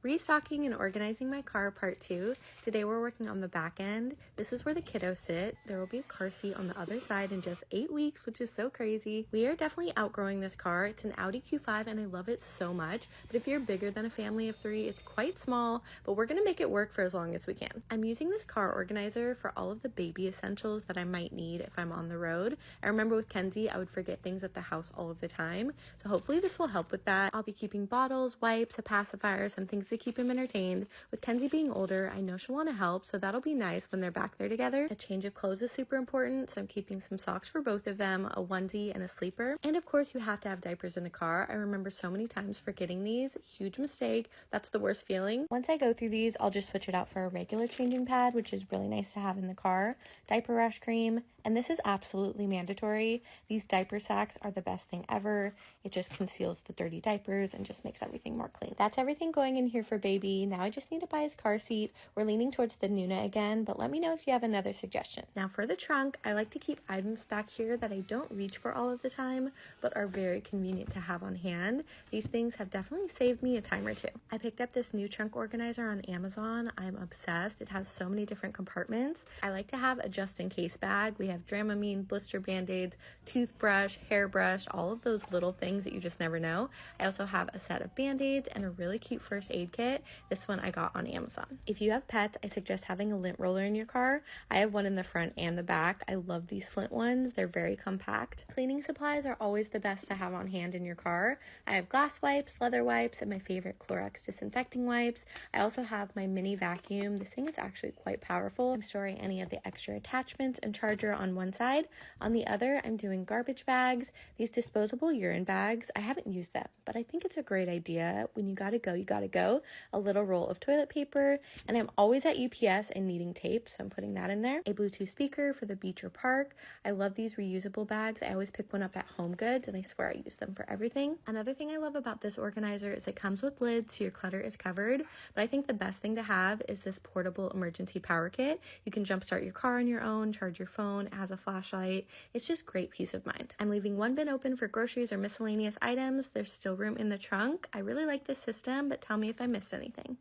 Restocking and organizing my car part 2. Today we're working on the back end. This is where the kiddos sit. There will be a car seat on the other side in just 8 weeks, which is so crazy. We are definitely outgrowing this car. It's an Audi Q5 and I love it so much. But if you're bigger than a family of 3, it's quite small, but we're gonna make it work for as long as we can. I'm using this car organizer for all of the baby essentials that I might need if I'm on the road. I remember with Kenzie, I would forget things at the house all of the time. So hopefully this will help with that. I'll be keeping bottles, wipes, a pacifier, some things to keep him entertained. With Kenzie being older, I know she'll want to help, so that'll be nice when they're back there together. A change of clothes is super important, so I'm keeping some socks for both of them, a onesie and a sleeper. And of course, you have to have diapers in the car. I remember so many times forgetting these. Huge mistake. That's the worst feeling. Once I go through these, I'll just switch it out for a regular changing pad, which is really nice to have in the car, diaper rash cream, and this is absolutely mandatory. These diaper sacks are the best thing ever. It just conceals the dirty diapers and just makes everything more clean. That's everything going in here for baby. Now I just need to buy his car seat. We're leaning towards the Nuna again, but let me know if you have another suggestion. Now for the trunk, I like to keep items back here that I don't reach for all of the time, but are very convenient to have on hand. These things have definitely saved me a time or two. I picked up this new trunk organizer on Amazon. I'm obsessed. It has so many different compartments. I like to have a just-in-case bag. We have Dramamine, blister band-aids, toothbrush, hairbrush, all of those little things that you just never know. I also have a set of band-aids and a really cute first aid kit. This one I got on Amazon. If you have pets, I suggest having a lint roller in your car. I have one in the front and the back. I love these Flint ones. They're very compact. Cleaning supplies are always the best to have on hand in your car. I have glass wipes, leather wipes, and my favorite Clorox disinfecting wipes. I also have my mini vacuum. This thing is actually quite powerful. I'm storing any of the extra attachments and charger on one side. On the other, I'm doing garbage bags, these disposable urine bags. I haven't used them, but I think it's a great idea. When you gotta go, you gotta go. a little roll of toilet paper, and I'm always at UPS and needing tape, so I'm putting that in there. A Bluetooth speaker for the beach or park. I love these reusable bags. I always pick one up at Home Goods, and I swear I use them for everything. Another thing I love about this organizer is it comes with lids, so your clutter is covered, but I think the best thing to have is this portable emergency power kit. You can jumpstart your car on your own, charge your phone, it has a flashlight. It's just great peace of mind. I'm leaving one bin open for groceries or miscellaneous items. There's still room in the trunk. I really like this system, but tell me if I missed anything.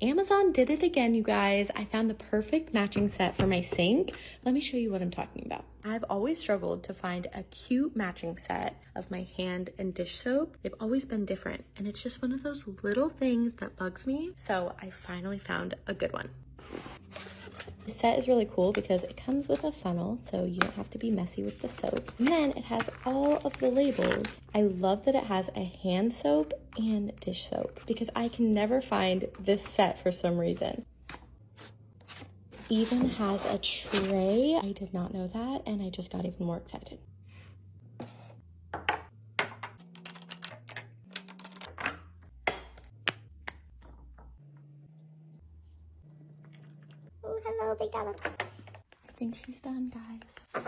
Amazon did it again, you guys. I found the perfect matching set for my sink. Let me show you what I'm talking about. I've always struggled to find a cute matching set of my hand and dish soap. They've always been different, and it's just one of those little things that bugs me. So I finally found a good one. The set is really cool because it comes with a funnel, so you don't have to be messy with the soap. And then it has all of the labels. I love that it has a hand soap and dish soap because I can never find this set for some reason. Even has a tray. I did not know that, and I just got even more excited. Oh, hello, Big Dada. I think she's done, guys.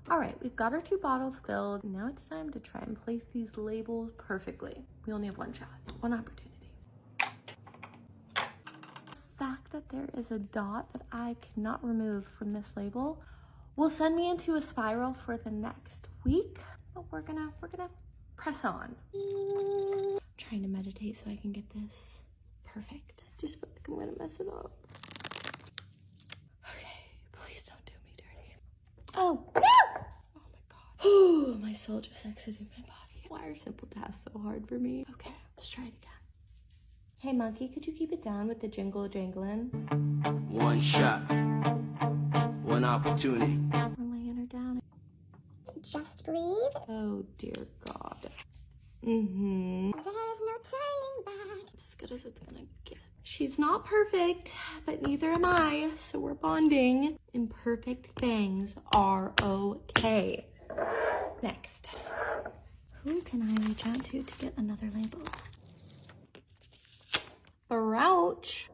All right, we've got our 2 bottles filled. Now it's time to try and place these labels perfectly. We only have one shot, one opportunity. The fact that there is a dot that I cannot remove from this label will send me into a spiral for the next week, but we're gonna press on. I'm trying to meditate so I can get this perfect. Just feel like I'm gonna mess it up. Okay, please don't do me dirty. Oh, no! Oh my god. Oh, my soul just exited my body. Why are simple tasks so hard for me? Okay, let's try it again. Hey monkey, could you keep it down with the jingle jangling? One shot, one opportunity. We're laying her down. Just breathe. Oh dear God. Mm-hmm. There is no turning back. It's as good as it's gonna get. She's not perfect, but neither am I, so we're bonding. Imperfect things are okay. Next. Who can I reach out to get another label? Ouch.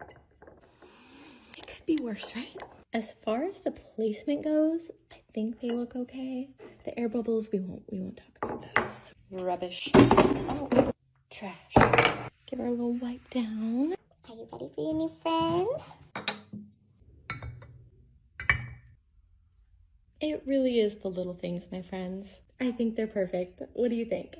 It could be worse, right? As far as the placement goes, I think they look okay. The air bubbles, we won't talk about those. Rubbish. Oh, trash. Give her a little wipe down. Are you ready for your new friends? It really is the little things, my friends. I think they're perfect. What do you think?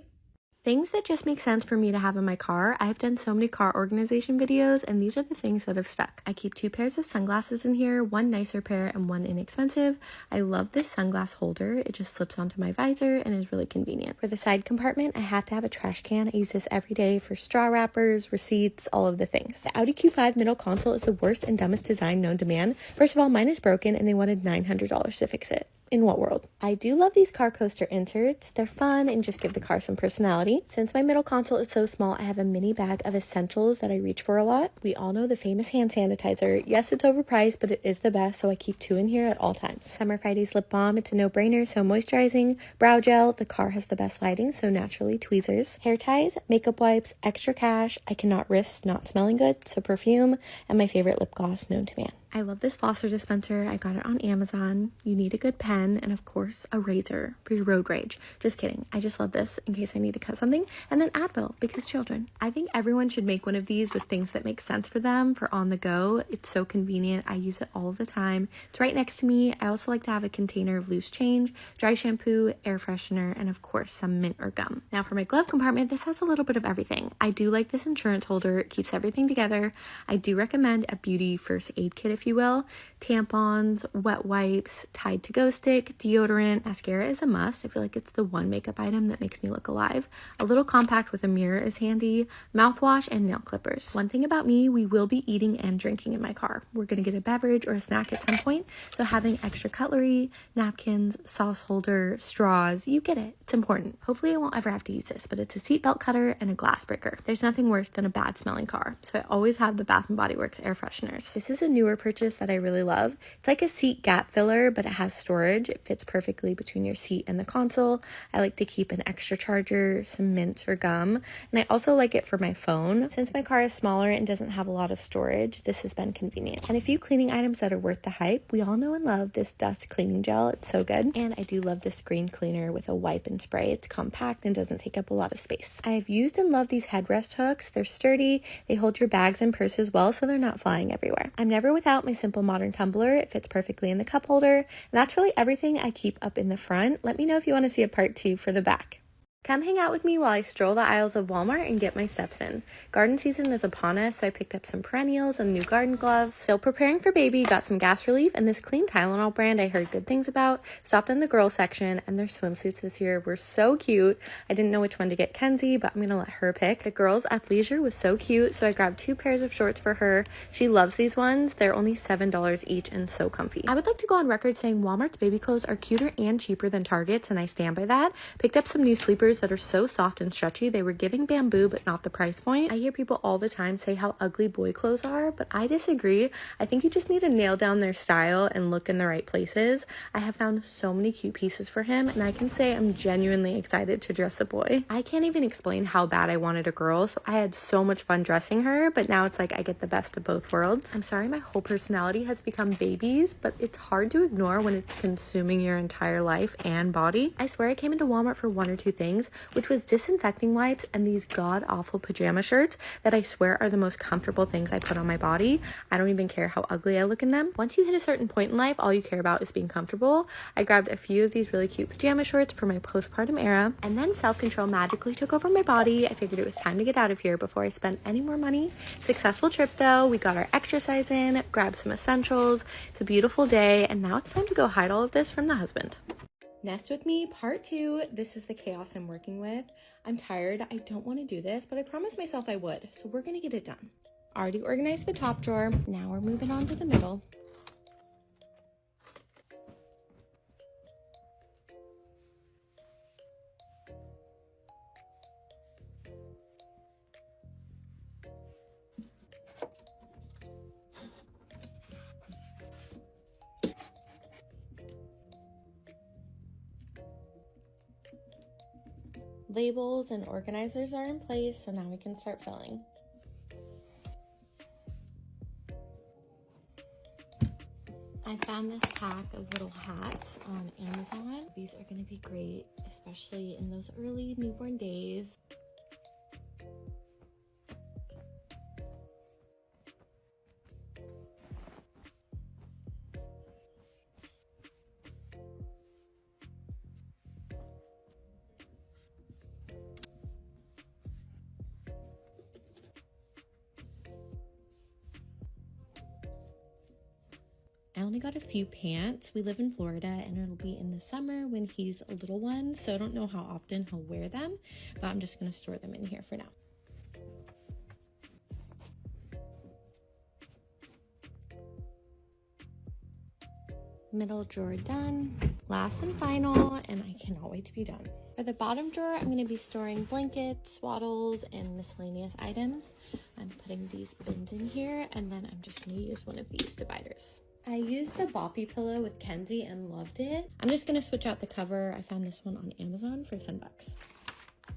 Things that just make sense for me to have in my car. I have done so many car organization videos, and these are the things that have stuck. I keep 2 pairs of sunglasses in here, one nicer pair and one inexpensive. I love this sunglass holder. It just slips onto my visor and is really convenient. For the side compartment, I have to have a trash can. I use this every day for straw wrappers, receipts, all of the things. The Audi Q5 middle console is the worst and dumbest design known to man. First of all, mine is broken and they wanted $900 to fix it. In what world? I do love these car coaster inserts. They're fun and just give the car some personality. Since my middle console is so small, I have a mini bag of essentials that I reach for a lot. We all know the famous hand sanitizer. Yes, it's overpriced, but it is the best, so I keep 2 in here at all times. Summer Fridays lip balm, it's a no-brainer, so moisturizing. Brow gel, the car has the best lighting, so naturally tweezers. Hair ties, makeup wipes, extra cash. I cannot risk not smelling good, so perfume, and my favorite lip gloss known to man. I love this flosser dispenser. I got it on Amazon. You need a good pen and, of course, a razor for your road rage. Just kidding. I just love this in case I need to cut something. And then Advil, because children. I think everyone should make one of these with things that make sense for them for on the go. It's so convenient. I use it all the time. It's right next to me. I also like to have a container of loose change, dry shampoo, air freshener, and, of course, some mint or gum. Now, for my glove compartment, this has a little bit of everything. I do like this insurance holder. It keeps everything together. I do recommend a beauty first aid kit, if you will. Tampons, wet wipes, Tide to Go stick, deodorant, mascara is a must. I feel like it's the one makeup item that makes me look alive. A little compact with a mirror is handy, mouthwash, and nail clippers. One thing about me, we will be eating and drinking in my car. We're gonna get a beverage or a snack at some point, so having extra cutlery, napkins, sauce holder, straws, you get it. It's important. Hopefully I won't ever have to use this, but it's a seatbelt cutter and a glass breaker. There's nothing worse than a bad smelling car, so I always have the Bath & Body Works air fresheners. This is a newer purchase that I really love. It's like a seat gap filler, but it has storage. It fits perfectly between your seat and the console. I like to keep an extra charger, some mints or gum, and I also like it for my phone. Since my car is smaller and doesn't have a lot of storage, this has been convenient. And a few cleaning items that are worth the hype. We all know and love this dust cleaning gel. It's so good. And I do love this screen cleaner with a wipe and spray. It's compact and doesn't take up a lot of space. I have used and loved these headrest hooks. They're sturdy. They hold your bags and purses well, so they're not flying everywhere. I'm never without my Simple Modern tumbler. It fits perfectly in the cup holder. And that's really everything I keep up in the front. Let me know if you want to see a part 2 for the back. Come hang out with me while I stroll the aisles of Walmart and get my steps in. Garden season is upon us, so I picked up some perennials and new garden gloves. Still preparing for baby, got some gas relief, and this clean Tylenol brand I heard good things about. Stopped in the girls section, and their swimsuits this year were so cute. I didn't know which one to get Kenzie, but I'm gonna let her pick. The girls' athleisure was so cute, so I grabbed 2 pairs of shorts for her. She loves these ones. They're only $7 each and so comfy. I would like to go on record saying Walmart's baby clothes are cuter and cheaper than Target's, and I stand by that. Picked up some new sleepers that are so soft and stretchy. They were giving bamboo, but not the price point. I hear people all the time say how ugly boy clothes are, but I disagree. I think you just need to nail down their style and look in the right places. I have found so many cute pieces for him, and I can say I'm genuinely excited to dress a boy. I can't even explain how bad I wanted a girl, so I had so much fun dressing her, but now it's like I get the best of both worlds. I'm sorry my whole personality has become babies, but it's hard to ignore when it's consuming your entire life and body. I swear I came into Walmart for 1 or 2 things, which was disinfecting wipes and these god-awful pajama shirts that I swear are the most comfortable things I put on my body. I don't even care how ugly I look in them. Once you hit a certain point in life, all you care about is being comfortable. I grabbed a few of these really cute pajama shorts for my postpartum era, and then self-control magically took over my body. I figured it was time to get out of here before I spent any more money. Successful trip though. We got our exercise in, grabbed some essentials. It's a beautiful day, and now it's time to go hide all of this from the husband. Nest with me, part 2. This is the chaos I'm working with. I'm tired. I don't want to do this, but I promised myself I would, so we're going to get it done. Already organized the top drawer. Now we're moving on to the middle. Labels and organizers are in place, so now we can start filling. I found this pack of little hats on Amazon. These are going to be great, especially in those early newborn days. I only got a few pants. We live in Florida and it'll be in the summer when he's a little one, so I don't know how often he'll wear them, but I'm just gonna store them in here for now. Middle drawer done. Last and final, and I cannot wait to be done. For the bottom drawer, I'm gonna be storing blankets, swaddles, and miscellaneous items. I'm putting these bins in here, and then I'm just gonna use one of these dividers. I used the Boppy pillow with Kenzie and loved it. I'm just gonna switch out the cover. I found this one on Amazon for 10 bucks.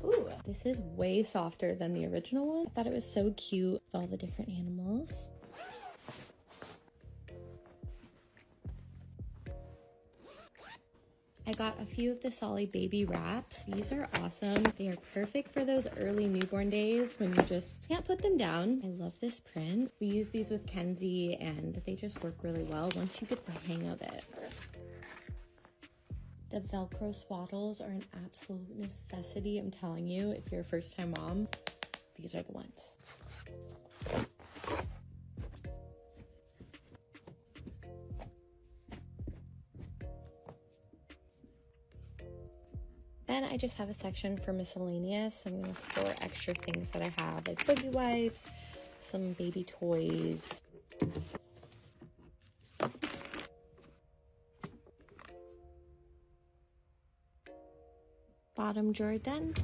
Ooh, this is way softer than the original one. I thought it was so cute with all the different animals. I got a few of the Solly baby wraps. These are awesome. They are perfect for those early newborn days when you just can't put them down. I love this print. We use these with Kenzie and they just work really well once you get the hang of it. The Velcro swaddles are an absolute necessity, I'm telling you, if you're a first-time mom. These are the ones. Then I just have a section for miscellaneous. I'm going to store extra things that I have, like baby wipes, some baby toys. Bottom drawer done.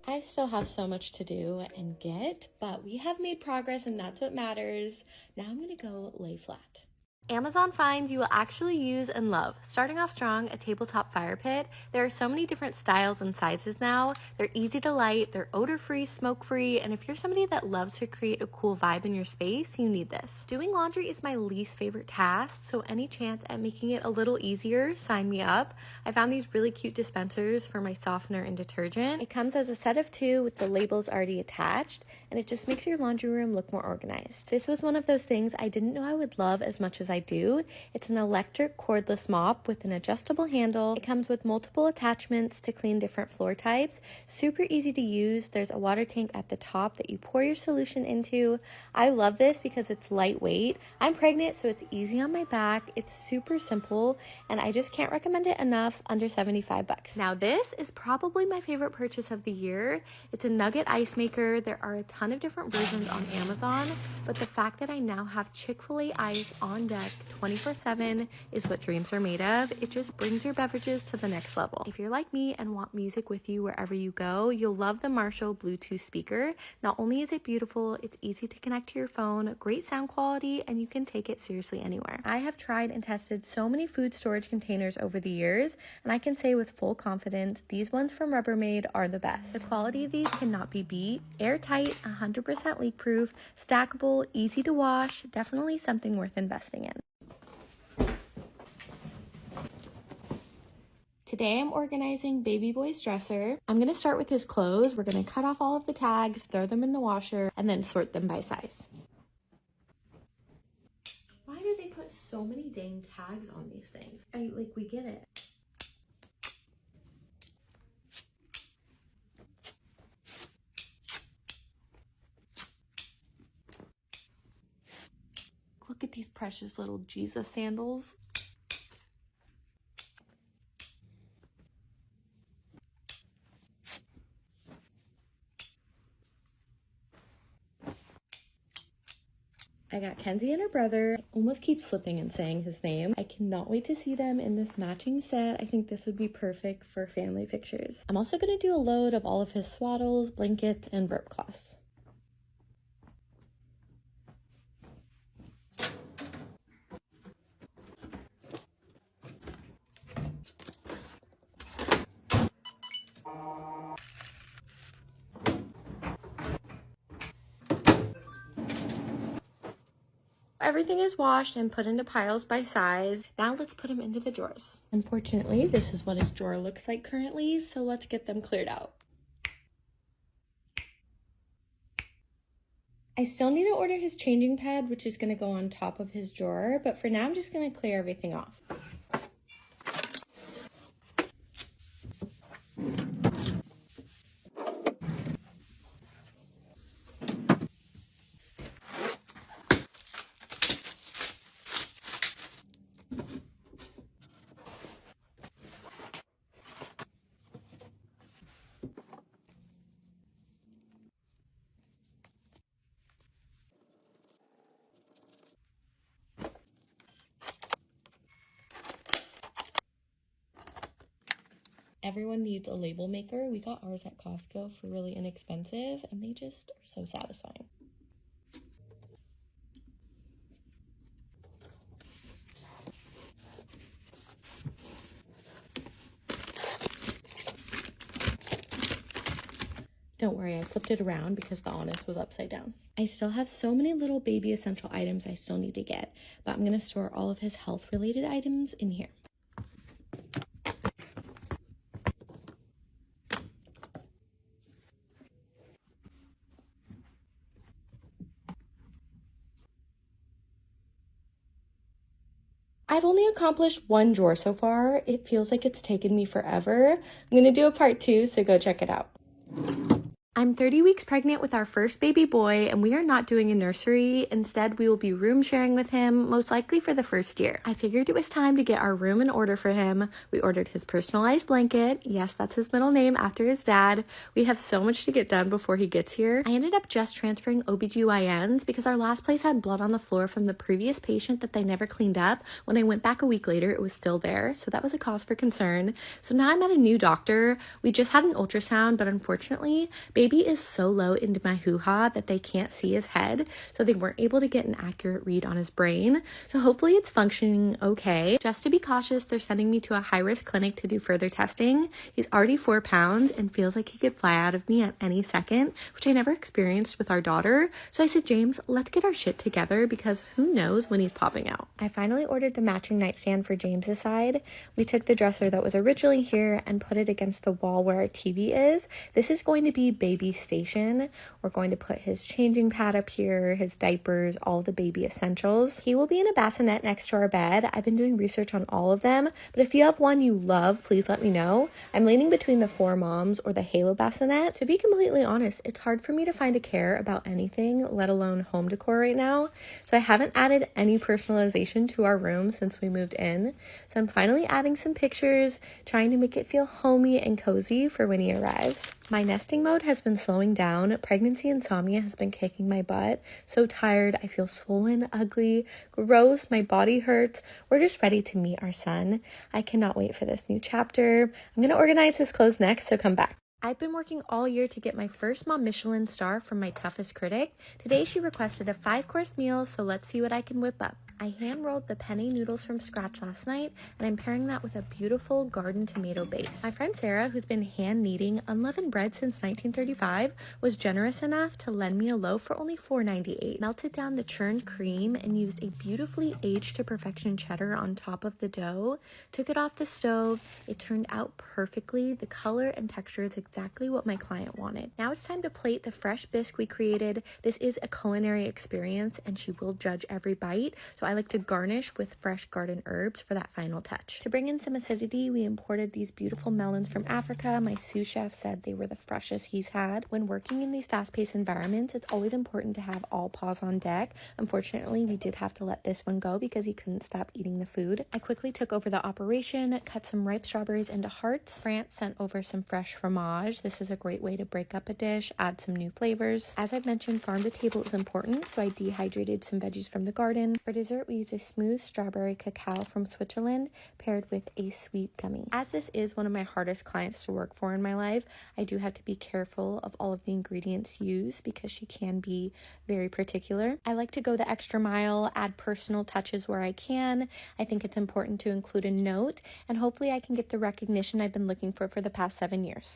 I still have so much to do and get, but we have made progress and that's what matters. Now I'm going to go lay flat. Amazon finds you will actually use and love. Starting off strong, a tabletop fire pit. There are so many different styles and sizes now. They're easy to light, they're odor-free, smoke-free, and if you're somebody that loves to create a cool vibe in your space, you need this. Doing laundry is my least favorite task, so any chance at making it a little easier, sign me up. I found these really cute dispensers for my softener and detergent. It comes as a set of 2 with the labels already attached, and it just makes your laundry room look more organized. This was one of those things I didn't know I would love as much as I do. It's an electric cordless mop with an adjustable handle. It comes with multiple attachments to clean different floor types. Super easy to use. There's a water tank at the top that you pour your solution into. I love this because it's lightweight. I'm pregnant, so it's easy on my back. It's super simple, and I just can't recommend it enough. Under 75 bucks. Now this is probably my favorite purchase of the year. It's a nugget ice maker. There are a ton of different versions on Amazon, but the fact that I now have Chick-fil-A ice on deck 24/7 is what dreams are made of. It just brings your beverages to the next level. If you're like me and want music with you wherever you go, you'll love the Marshall Bluetooth speaker. Not only is it beautiful, it's easy to connect to your phone, great sound quality, and you can take it seriously anywhere. I have tried and tested so many food storage containers over the years, and I can say with full confidence, these ones from Rubbermaid are the best. The quality of these cannot be beat. Airtight, 100% leak proof, stackable, easy to wash, definitely something worth investing in. Today I'm organizing baby boy's dresser. I'm gonna start with his clothes. We're gonna cut off all of the tags, throw them in the washer, and then sort them by size. Why do they put so many dang tags on these things? We get it. Look at these precious little Jesus sandals. I got Kenzie and her brother. I almost keep slipping and saying his name. I cannot wait to see them in this matching set. I think this would be perfect for family pictures. I'm also going to do a load of all of his swaddles, blankets, and burp cloths. Everything is washed and put into piles by size. Now let's put them into the drawers. Unfortunately, this is what his drawer looks like currently, so let's get them cleared out. I still need to order his changing pad, which is going to go on top of his drawer, but for now I'm just going to clear everything off. Everyone needs a label maker. We got ours at Costco for really inexpensive, and they just are so satisfying. Don't worry, I flipped it around because the honest was upside down. I still have so many little baby essential items I still need to get, but I'm going to store all of his health-related items in here. I've only accomplished one drawer so far. It feels like it's taken me forever. I'm going to do a part 2, so go check it out. I'm 30 weeks pregnant with our first baby boy, and we are not doing a nursery. Instead, we will be room sharing with him, most likely for the first year. I figured it was time to get our room in order for him. We ordered his personalized blanket. Yes, that's his middle name after his dad. We have so much to get done before he gets here. I ended up just transferring OBGYNs because our last place had blood on the floor from the previous patient that they never cleaned up. When I went back a week later, it was still there, so that was a cause for concern. So now I'm at a new doctor. We just had an ultrasound, but unfortunately, baby is so low into my hoo-ha that they can't see his head, so they weren't able to get an accurate read on his brain. So hopefully it's functioning okay. Just to be cautious, they're sending me to a high-risk clinic to do further testing. He's already 4 pounds and feels like he could fly out of me at any second, which I never experienced with our daughter. So I said, James, let's get our shit together because who knows when he's popping out. I finally ordered the matching nightstand for James's side. We took the dresser that was originally here and put it against the wall where our TV is. This is going to be baby station. We're going to put his changing pad up here, his diapers, all the baby essentials. He will be in a bassinet next to our bed. I've been doing research on all of them, but if you have one you love, please let me know. I'm leaning between the 4 Moms or the Halo bassinet. To be completely honest, it's hard for me to find a care about anything, let alone home decor right now. So I haven't added any personalization to our room since we moved in. So I'm finally adding some pictures, trying to make it feel homey and cozy for when he arrives. My nesting mode has been slowing down. Pregnancy insomnia has been kicking my butt. So tired, I feel swollen, ugly, gross, my body hurts. We're just ready to meet our son. I cannot wait for this new chapter. I'm gonna organize his clothes next, so come back. I've been working all year to get my first mom Michelin star from my toughest critic. Today she requested a 5-course meal, so let's see what I can whip up. I hand-rolled the penne noodles from scratch last night, and I'm pairing that with a beautiful garden tomato base. My friend Sarah, who's been hand-kneading unleavened bread since 1935, was generous enough to lend me a loaf for only $4.98. Melted down the churned cream and used a beautifully aged to perfection cheddar on top of the dough. Took it off the stove. It turned out perfectly. The color and texture is exactly what my client wanted. Now it's time to plate the fresh bisque we created. This is a culinary experience, and she will judge every bite, so I like to garnish with fresh garden herbs for that final touch. To bring in some acidity, we imported these beautiful melons from Africa. My sous chef said they were the freshest he's had. When working in these fast-paced environments, it's always important to have all paws on deck. Unfortunately, we did have to let this one go because he couldn't stop eating the food. I quickly took over the operation, cut some ripe strawberries into hearts. France sent over some fresh fromage. This is a great way to break up a dish, add some new flavors. As I've mentioned, farm to table is important, so I dehydrated some veggies from the garden. For dessert, we use a smooth strawberry cacao from Switzerland paired with a sweet gummy. As this is one of my hardest clients to work for in my life, I do have to be careful of all of the ingredients used because she can be very particular. I like to go the extra mile, add personal touches where I can. I think it's important to include a note, and hopefully I can get the recognition I've been looking for the past 7 years.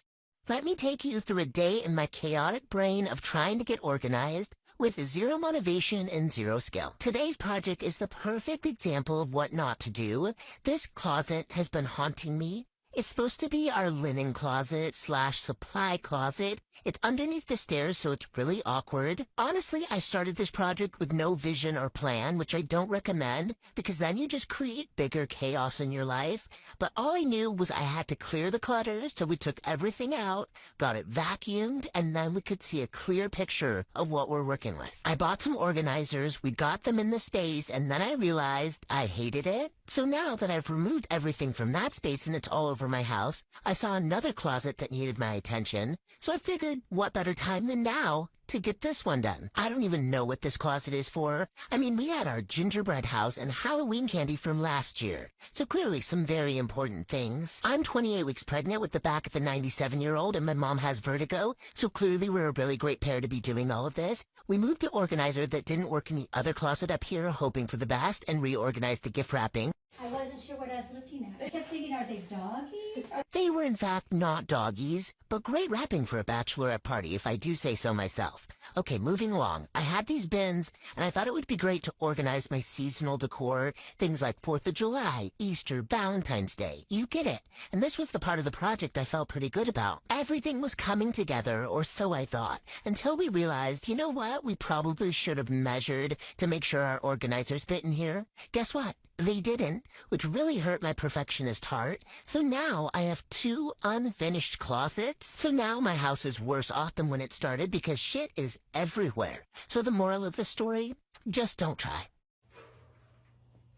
Let me take you through a day in my chaotic brain of trying to get organized with zero motivation and zero skill. Today's project is the perfect example of what not to do. This closet has been haunting me. It's supposed to be our linen closet / supply closet. It's underneath the stairs, so it's really awkward. Honestly, I started this project with no vision or plan, which I don't recommend, because then you just create bigger chaos in your life. But all I knew was I had to clear the clutter, so we took everything out, got it vacuumed, and then we could see a clear picture of what we're working with. I bought some organizers, we got them in the space, and then I realized I hated it. So now that I've removed everything from that space and it's all over my house, I saw another closet that needed my attention, so I figured what better time than now to get this one done. I don't even know what this closet is for. I mean, we had our gingerbread house and Halloween candy from last year, so clearly some very important things. I'm 28 weeks pregnant with the back of a 97-year-old and my mom has vertigo, so clearly we're a really great pair to be doing all of this. We moved the organizer that didn't work in the other closet up here, hoping for the best, and reorganized the gift wrapping. I wasn't sure what I was looking at. I kept thinking, are they doggies? They were in fact not doggies, but great wrapping for a bachelorette party if I do say so myself. Okay, moving along. I had these bins, and I thought it would be great to organize my seasonal decor, things like 4th of July, Easter, Valentine's Day. You get it. And this was the part of the project I felt pretty good about. Everything was coming together, or so I thought, until we realized, you know what, we probably should have measured to make sure our organizers fit in here. Guess what? They didn't, which really hurt my perfectionist heart. So now I have 2 unfinished closets. So now my house is worse off than when it started because shit is everywhere. So the moral of the story, just don't try.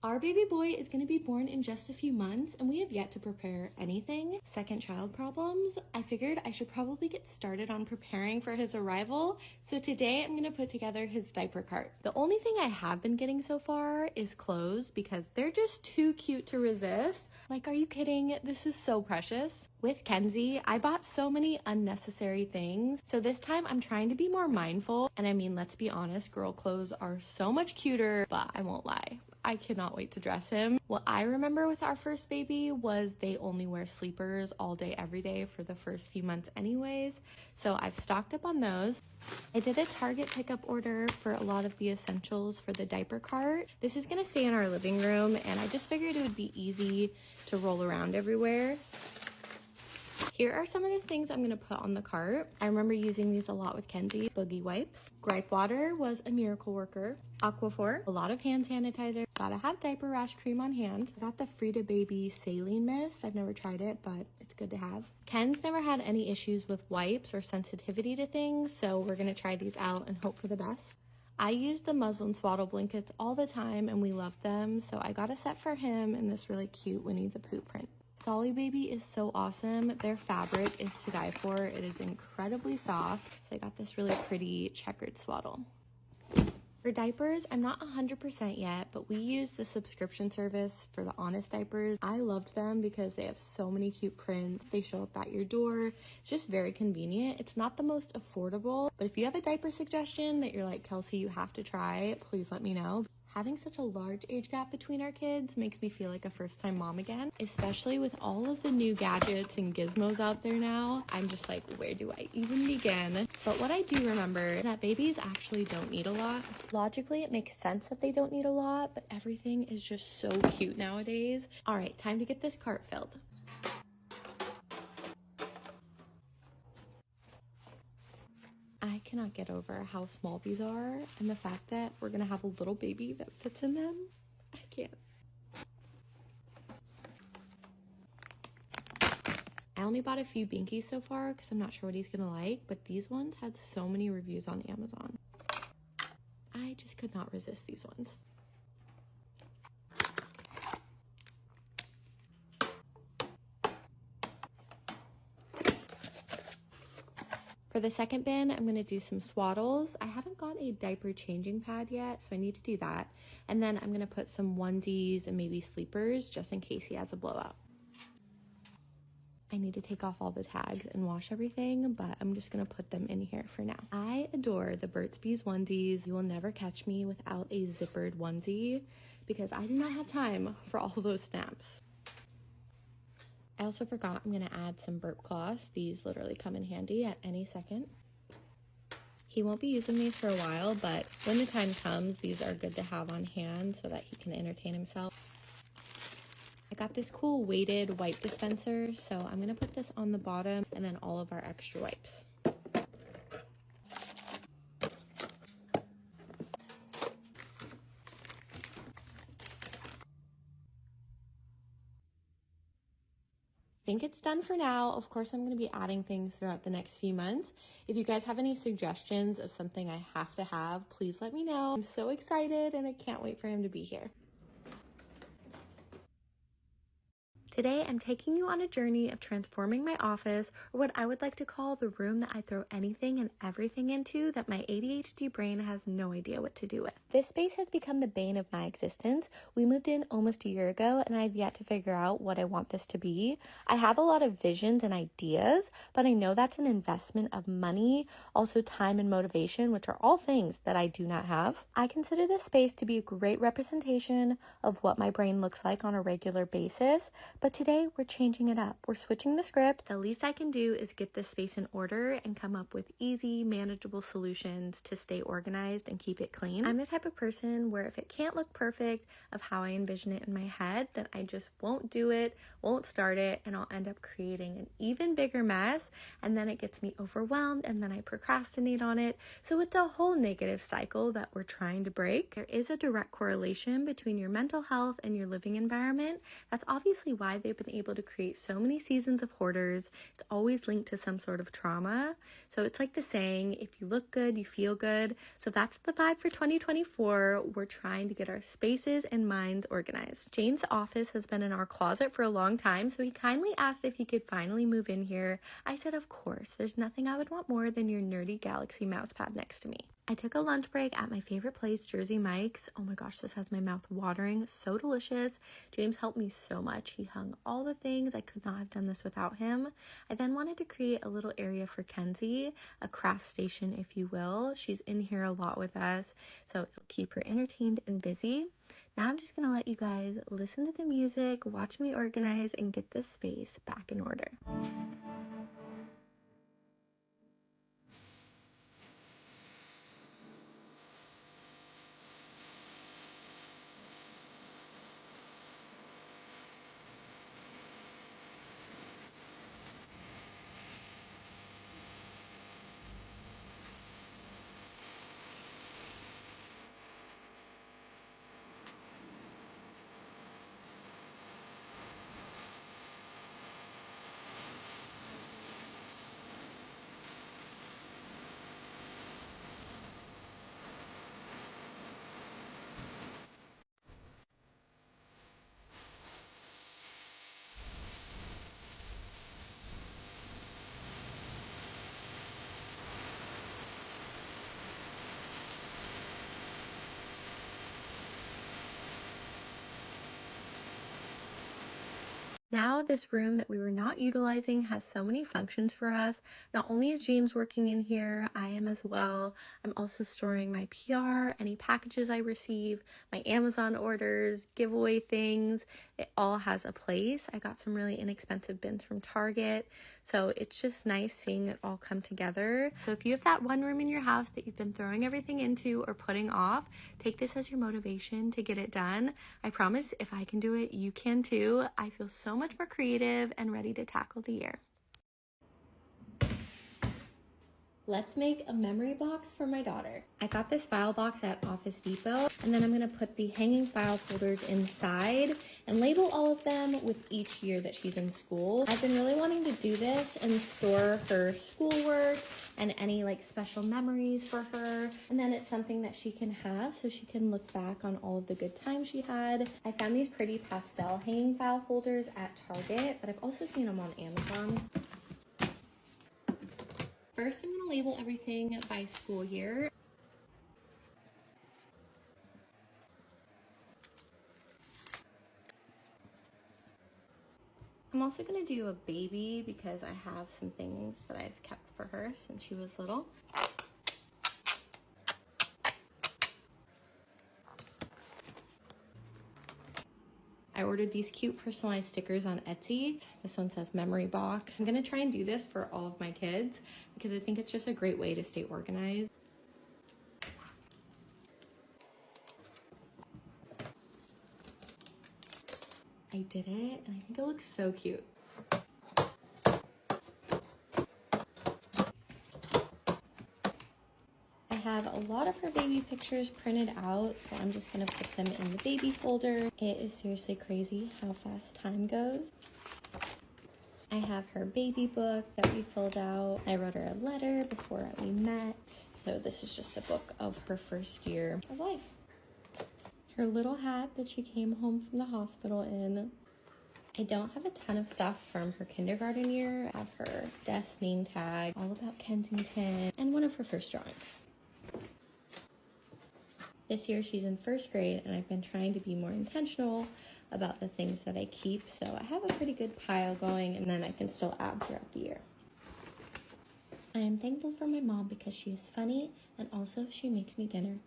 Our baby boy is going to be born in just a few months, and we have yet to prepare anything. Second child problems. I figured I should probably get started on preparing for his arrival, so today I'm going to put together his diaper cart. The only thing I have been getting so far is clothes because they're just too cute to resist. Like, are you kidding? This is so precious. With Kenzie, I bought so many unnecessary things, so this time I'm trying to be more mindful. And I mean, let's be honest, girl clothes are so much cuter, but I won't lie, I cannot wait to dress him. What I remember with our first baby was they only wear sleepers all day, every day for the first few months anyways, so I've stocked up on those. I did a Target pickup order for a lot of the essentials for the diaper cart. This is gonna stay in our living room, and I just figured it would be easy to roll around everywhere. Here are some of the things I'm going to put on the cart. I remember using these a lot with Kenzie. Boogie wipes. Gripe water was a miracle worker. Aquaphor. A lot of hand sanitizer. Gotta have diaper rash cream on hand. I got the Frida Baby saline mist. I've never tried it, but it's good to have. Ken's never had any issues with wipes or sensitivity to things, so we're going to try these out and hope for the best. I use the muslin swaddle blankets all the time, and we love them, so I got a set for him in this really cute Winnie the Pooh print. Solly Baby is so awesome. Their fabric is to die for. It is incredibly soft. So I got this really pretty checkered swaddle. For diapers, I'm not 100% yet, but we use the subscription service for the Honest diapers. I loved them because they have so many cute prints. They show up at your door. It's just very convenient. It's not the most affordable, but if you have a diaper suggestion that you're like, Kelsey, you have to try, please let me know. Having such a large age gap between our kids makes me feel like a first-time mom again, especially with all of the new gadgets and gizmos out there now. I'm just like, where do I even begin? But what I do remember is that babies actually don't need a lot. Logically, it makes sense that they don't need a lot, but everything is just so cute nowadays. All right, time to get this cart filled. I cannot get over how small these are and the fact that we're gonna have a little baby that fits in them. I can't. I only bought a few binkies so far because I'm not sure what he's gonna like, but these ones had so many reviews on Amazon. I just could not resist these ones. For the second bin, I'm going to do some swaddles. I haven't got a diaper changing pad yet, so I need to do that. And then I'm going to put some onesies and maybe sleepers just in case he has a blowout. I need to take off all the tags and wash everything, but I'm just going to put them in here for now. I adore the Burt's Bees onesies. You will never catch me without a zippered onesie because I do not have time for all those snaps. I also forgot I'm going to add some burp cloths. These literally come in handy at any second. He won't be using these for a while, but when the time comes, these are good to have on hand so that he can entertain himself. I got this cool weighted wipe dispenser, so I'm gonna put this on the bottom and then all of our extra wipes. I think it's done for now. Of course, I'm going to be adding things throughout the next few months. If you guys have any suggestions of something I have to have, please let me know. I'm so excited and I can't wait for him to be here. Today, I'm taking you on a journey of transforming my office, or what I would like to call the room that I throw anything and everything into that my ADHD brain has no idea what to do with. This space has become the bane of my existence. We moved in almost a year ago, and I've yet to figure out what I want this to be. I have a lot of visions and ideas, but I know that's an investment of money, also time and motivation, which are all things that I do not have. I consider this space to be a great representation of what my brain looks like on a regular basis, but today we're changing it up. We're switching the script. The least I can do is get this space in order and come up with easy, manageable solutions to stay organized and keep it clean. I'm the type of person where if it can't look perfect of how I envision it in my head, then I just won't do it, won't start it, and I'll end up creating an even bigger mess, and then it gets me overwhelmed, and then I procrastinate on it. So it's a whole negative cycle that we're trying to break. There is a direct correlation between your mental health and your living environment. That's obviously why they've been able to create so many seasons of hoarders. It's always linked to some sort of trauma. So it's like the saying, if you look good, you feel good. So that's the vibe for 2024. We're trying to get our spaces and minds organized. James' office has been in our closet for a long time, so he kindly asked if he could finally move in here. I said, of course, there's nothing I would want more than your nerdy Galaxy mousepad next to me. I took a lunch break at my favorite place, Jersey Mike's. Oh my gosh, this has my mouth watering. So delicious. James helped me so much. He hung all the things. I could not have done this without him. I then wanted to create a little area for Kenzie, a craft station, if you will. She's in here a lot with us, so it'll keep her entertained and busy. Now I'm just gonna let you guys listen to the music, watch me organize, and get this space back in order. Now this room that we were not utilizing has so many functions for us. Not only is James working in here, I am as well. I'm also storing my PR, any packages I receive, my Amazon orders, giveaway things. It all has a place. I got some really inexpensive bins from Target. So it's just nice seeing it all come together. So if you have that one room in your house that you've been throwing everything into or putting off, take this as your motivation to get it done. I promise if I can do it, you can too. I feel so much more creative and ready to tackle the year. Let's make a memory box for my daughter. I got this file box at Office Depot, and then I'm gonna put the hanging file folders inside and label all of them with each year that she's in school. I've been really wanting to do this and store her schoolwork and any like special memories for her. And then it's something that she can have so she can look back on all of the good times she had. I found these pretty pastel hanging file folders at Target, but I've also seen them on Amazon. First, I'm going to label everything by school year. I'm also going to do a baby because I have some things that I've kept for her since she was little. I ordered these cute personalized stickers on Etsy. This one says memory box. I'm gonna try and do this for all of my kids because I think it's just a great way to stay organized. I did it, and I think it looks so cute. I have a lot of her baby pictures printed out, so I'm just gonna put them in the baby folder. It is seriously crazy how fast time goes. I have her baby book that we filled out. I wrote her a letter before we met. So this is just a book of her first year of life. Her little hat that she came home from the hospital in. I don't have a ton of stuff from her kindergarten year. I have her desk name tag, all about Kensington, and one of her first drawings. This year she's in first grade, and I've been trying to be more intentional about the things that I keep, so I have a pretty good pile going, and then I can still add throughout the year. I am thankful for my mom because she is funny, and also she makes me dinner.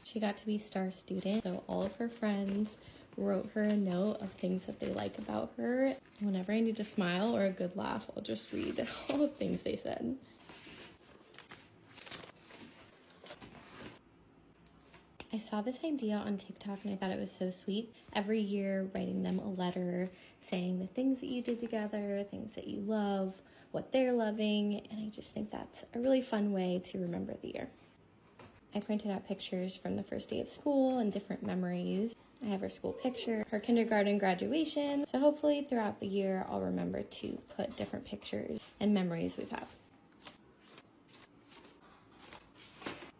She got to be star student, so all of her friends wrote her a note of things that they like about her. Whenever I need a smile or a good laugh, I'll just read all the things they said. I saw this idea on TikTok and I thought it was so sweet. Every year writing them a letter saying the things that you did together, things that you love, what they're loving, and I just think that's a really fun way to remember the year. I printed out pictures from the first day of school and different memories. I have her school picture, her kindergarten graduation, so hopefully throughout the year I'll remember to put different pictures and memories we have.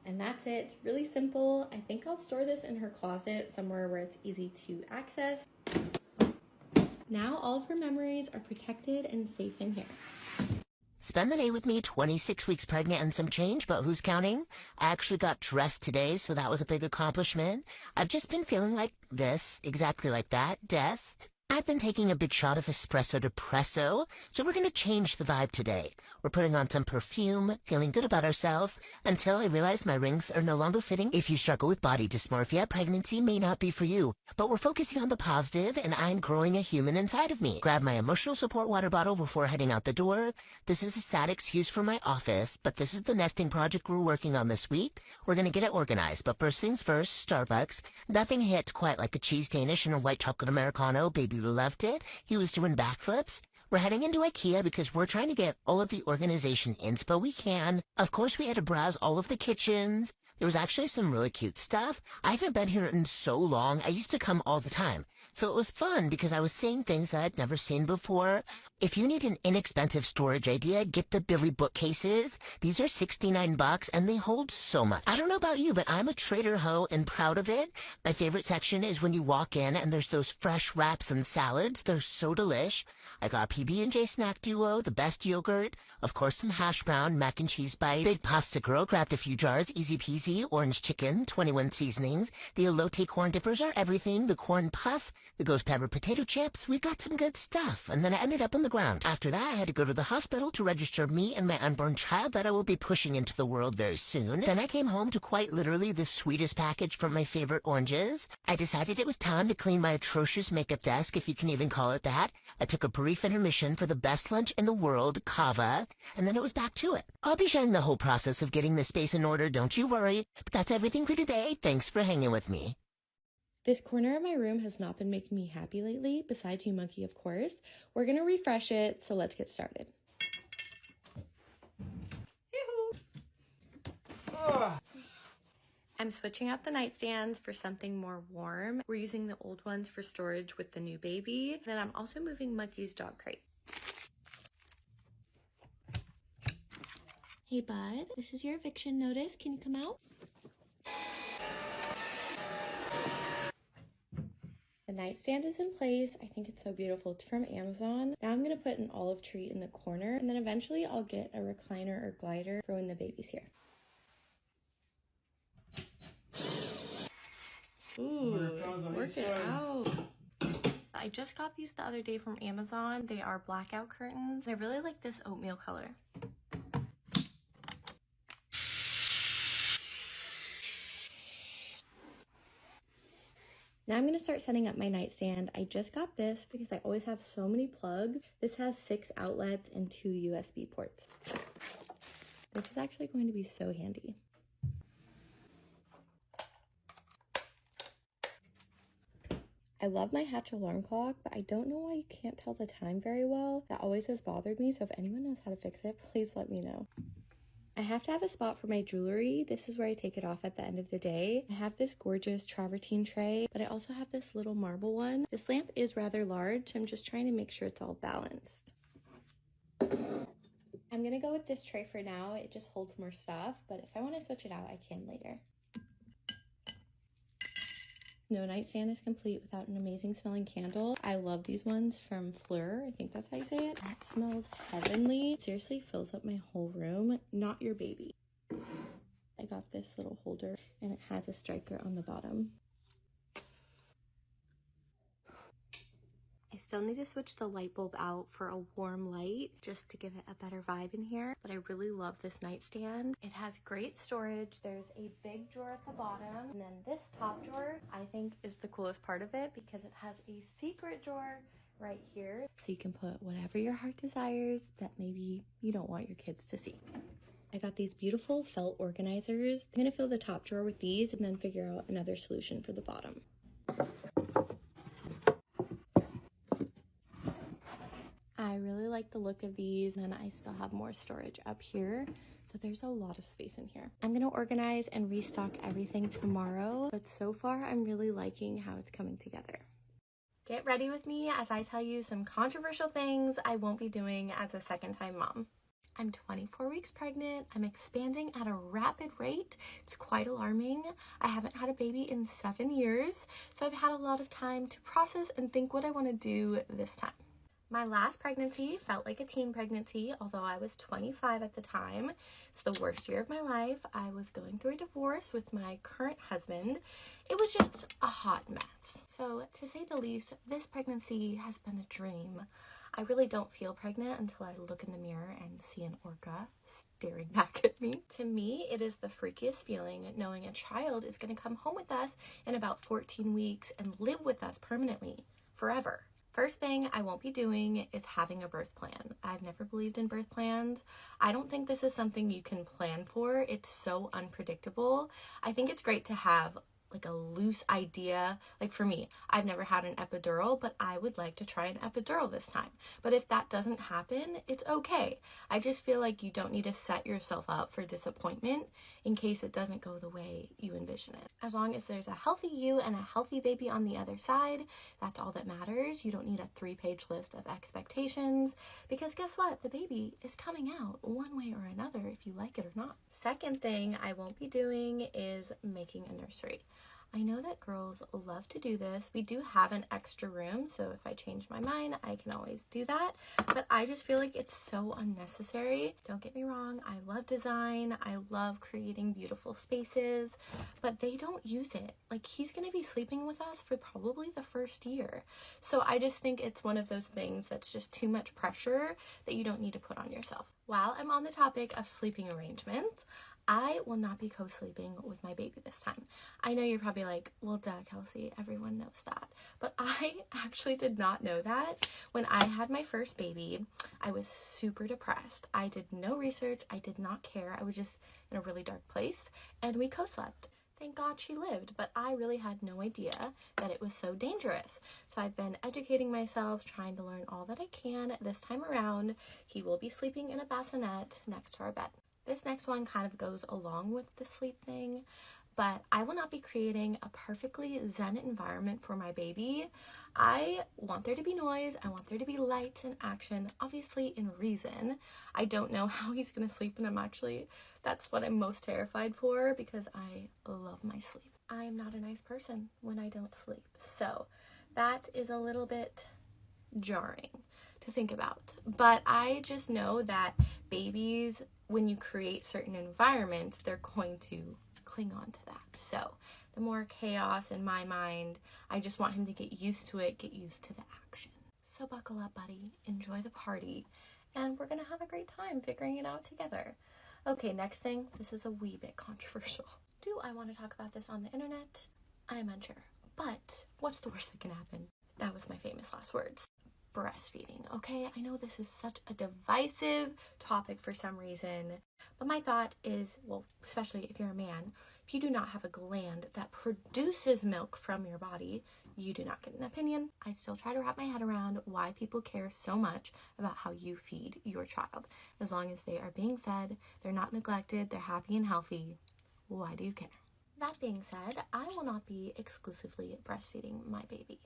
And that's it. It's really simple. I think I'll store this in her closet somewhere where it's easy to access. Now all of her memories are protected and safe in here. Spend the day with me, 26 weeks pregnant and some change, but who's counting? I actually got dressed today, so that was a big accomplishment. I've just been feeling like this, exactly like that, death. I've been taking a big shot of espresso depresso, so we're gonna change the vibe today. We're putting on some perfume, feeling good about ourselves, until I realize my rings are no longer fitting. If you struggle with body dysmorphia, pregnancy may not be for you, but we're focusing on the positive, and I'm growing a human inside of me. Grab my emotional support water bottle before heading out the door. This is a sad excuse for my office, but this is the nesting project we're working on this week. We're gonna get it organized, but first things first, Starbucks. Nothing hit quite like a cheese Danish and a white chocolate Americano. Baby loved it. He was doing backflips. We're heading into Ikea because we're trying to get all of the organization inspo we can. Of course, we had to browse all of the kitchens. There was actually some really cute stuff. I haven't been here in so long. I used to come all the time. So it was fun because I was seeing things that I'd never seen before. If you need an inexpensive storage idea, get the Billy bookcases. These are $69 and they hold so much. I don't know about you, but I'm a trader hoe and proud of it. My favorite section is when you walk in and there's those fresh wraps and salads. They're so delish. I got PB&J snack duo, the best yogurt, of course some hash brown, mac and cheese bites. Big pasta girl grabbed a few jars, easy peasy, orange chicken, 21 seasonings. The elote corn dippers are everything, the corn puff, the ghost pepper potato chips. We got some good stuff, and then I ended up on the ground. After that, I had to go to the hospital to register me and my unborn child that I will be pushing into the world very soon. Then I came home to quite literally the sweetest package from my favorite oranges. I decided it was time to clean my atrocious makeup desk, if you can even call it that. I took a brief intermission for the best lunch in the world, kava, and then it was back to it. I'll be sharing the whole process of getting this space in order, don't you worry. But that's everything for today. Thanks for hanging with me. This corner of my room has not been making me happy lately, besides you monkey, of course. We're gonna refresh it, so let's get started. I'm switching out the nightstands for something more warm. We're using the old ones for storage with the new baby. Then I'm also moving Monkey's dog crate. Hey bud, this is your eviction notice. Can you come out? The nightstand is in place. I think it's so beautiful. It's from Amazon. Now I'm gonna put an olive tree in the corner, and then eventually I'll get a recliner or glider for when the baby's here. Ooh, work it out. I just got these the other day from Amazon. They are blackout curtains. I really like this oatmeal color. Now I'm going to start setting up my nightstand. I just got this because I always have so many plugs. This has 6 outlets and 2 USB ports. This is actually going to be so handy. I love my Hatch alarm clock, but I don't know why you can't tell the time very well. That always has bothered me, so if anyone knows how to fix it, please let me know. I have to have a spot for my jewelry. This is where I take it off at the end of the day. I have this gorgeous travertine tray, but I also have this little marble one. This lamp is rather large, so I'm just trying to make sure it's all balanced. I'm gonna go with this tray for now. It just holds more stuff, but if I want to switch it out, I can later. No nightstand is complete without an amazing smelling candle. I love these ones from Fleur. I think that's how you say it. That smells heavenly. It seriously fills up my whole room. Not your baby. I got this little holder and it has a striker on the bottom. I still need to switch the light bulb out for a warm light just to give it a better vibe in here, but I really love this nightstand. It has great storage. There's a big drawer at the bottom, and then this top drawer I think is the coolest part of it because it has a secret drawer right here, so you can put whatever your heart desires that maybe you don't want your kids to see. I got these beautiful felt organizers. I'm gonna fill the top drawer with these and then figure out another solution for the bottom. I really like the look of these, and I still have more storage up here, so there's a lot of space in here. I'm gonna organize and restock everything tomorrow, but so far I'm really liking how it's coming together. Get ready with me as I tell you some controversial things I won't be doing as a second-time mom. I'm 24 weeks pregnant. I'm expanding at a rapid rate. It's quite alarming. I haven't had a baby in 7 years, so I've had a lot of time to process and think what I want to do this time. My last pregnancy felt like a teen pregnancy, although I was 25 at the time. It's the worst year of my life. I was going through a divorce with my current husband. It was just a hot mess. So to say the least, this pregnancy has been a dream. I really don't feel pregnant until I look in the mirror and see an orca staring back at me. To me, it is the freakiest feeling knowing a child is going to come home with us in about 14 weeks and live with us permanently, forever. First thing I won't be doing is having a birth plan. I've never believed in birth plans. I don't think this is something you can plan for. It's so unpredictable. I think it's great to have like a loose idea. Like for me, I've never had an epidural, but I would like to try an epidural this time. But if that doesn't happen, it's okay. I just feel like you don't need to set yourself up for disappointment in case it doesn't go the way you envision it. As long as there's a healthy you and a healthy baby on the other side, that's all that matters. You don't need a 3-page list of expectations because guess what? The baby is coming out one way or another if you like it or not. Second thing I won't be doing is making a nursery. I know that girls love to do this. We do have an extra room, so if I change my mind, I can always do that. But I just feel like it's so unnecessary. Don't get me wrong, I love design. I love creating beautiful spaces, but they don't use it. Like, he's gonna be sleeping with us for probably the first year. So I just think it's one of those things that's just too much pressure that you don't need to put on yourself. While I'm on the topic of sleeping arrangements, I will not be co-sleeping with my baby this time. I know you're probably like, well, duh, Kelsey, everyone knows that. But I actually did not know that. When I had my first baby, I was super depressed. I did no research. I did not care. I was just in a really dark place, and we co-slept. Thank God she lived, but I really had no idea that it was so dangerous. So I've been educating myself, trying to learn all that I can. This time around, he will be sleeping in a bassinet next to our bed. This next one kind of goes along with the sleep thing, but I will not be creating a perfectly zen environment for my baby. I want there to be noise. I want there to be lights and action, obviously in reason. I don't know how he's going to sleep, and that's what I'm most terrified for because I love my sleep. I am not a nice person when I don't sleep. So that is a little bit jarring to think about. But I just know that babies, when you create certain environments, they're going to cling on to that. So the more chaos in my mind, I just want him to get used to it, get used to the action. So buckle up, buddy. Enjoy the party. And we're going to have a great time figuring it out together. Okay, next thing. This is a wee bit controversial. Do I want to talk about this on the internet? I am unsure. But what's the worst that can happen? That was my famous last words. Breastfeeding, okay? I know this is such a divisive topic for some reason, but my thought is, well, especially if you're a man, If you do not have a gland that produces milk from your body, you do not get an opinion. I still try to wrap my head around why people care so much about how you feed your child. As long as they are being fed, they're not neglected, they're happy and healthy, why do you care? That being said, I will not be exclusively breastfeeding my baby.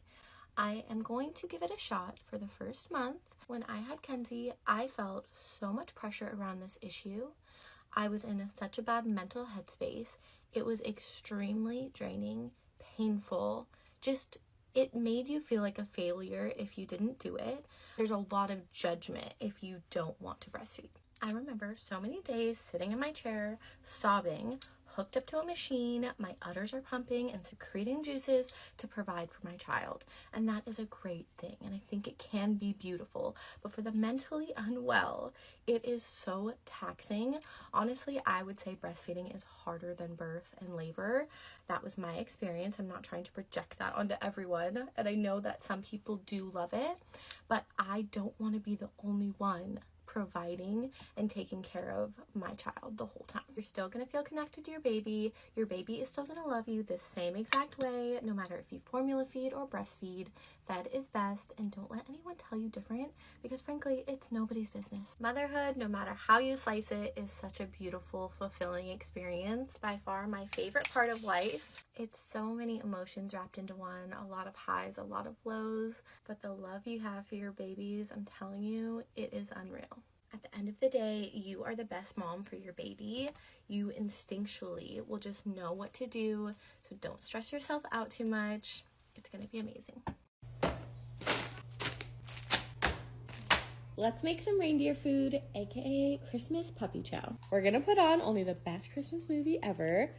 I am going to give it a shot for the first month. When I had Kenzie, I felt so much pressure around this issue. I was in such a bad mental headspace. It was extremely draining, painful. Just, it made you feel like a failure if you didn't do it. There's a lot of judgment if you don't want to breastfeed. I remember so many days sitting in my chair, sobbing, hooked up to a machine, my udders are pumping and secreting juices to provide for my child. And that is a great thing, and I think it can be beautiful. But for the mentally unwell, it is so taxing. Honestly, I would say breastfeeding is harder than birth and labor. That was my experience. I'm not trying to project that onto everyone, and I know that some people do love it, but I don't want to be the only one providing and taking care of my child the whole time. You're still going to feel connected to your baby. Your baby is still going to love you the same exact way, no matter if you formula feed or breastfeed. Fed is best, and don't let anyone tell you different, because frankly, it's nobody's business. Motherhood, no matter how you slice it, is such a beautiful, fulfilling experience. By far my favorite part of life. It's so many emotions wrapped into one, a lot of highs, a lot of lows, but the love you have for your babies, I'm telling you, it is unreal. At the end of the day, you are the best mom for your baby. You instinctually will just know what to do, so don't stress yourself out too much. It's gonna be amazing. Let's make some reindeer food, aka Christmas puppy chow. We're gonna put on only the best Christmas movie ever.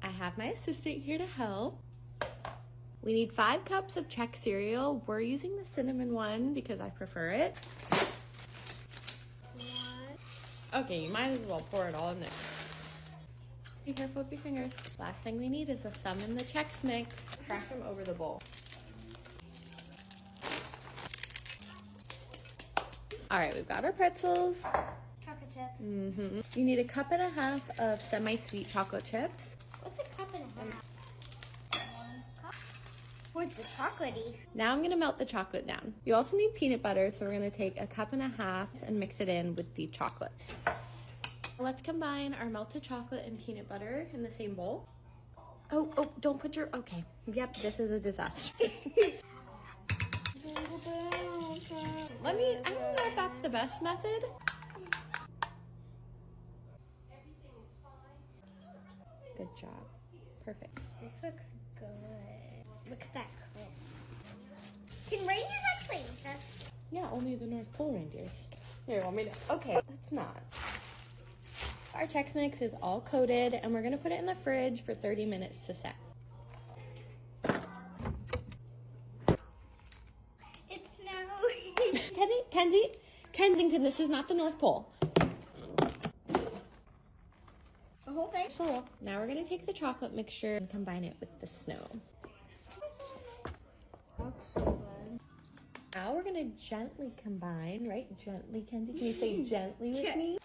I have my assistant here to help. We need 5 cups of Czech cereal. We're using the cinnamon one because I prefer it. Okay, you might as well pour it all in there. Be careful with your fingers. Last thing we need is the thumb in the Chex mix. Crash them over the bowl. All right, we've got our pretzels. Chocolate chips. You need a cup and a half of semi-sweet chocolate chips. What's a cup and a half? 1 cup. What's the chocolatey? Now I'm gonna melt the chocolate down. You also need peanut butter, so we're gonna take a cup and a half and mix it in with the chocolate. Let's combine our melted chocolate and peanut butter in the same bowl. Oh, don't put your, okay. Yep, this is a disaster. I don't know if that's the best method. Good job. Perfect. This looks good. Look at that crisp. Can reindeers actually eat this? Yeah, only the North Pole reindeers. Here, want me to? Okay, let's not. Our Chex Mix is all coated, and we're gonna put it in the fridge for 30 minutes to set. It's now. Kenzie, Kensington, this is not the North Pole. The whole thing? So now we're gonna take the chocolate mixture and combine it with the snow. Looks so good. Now we're gonna gently combine, right? Gently, Kenzie. Can you say gently with me?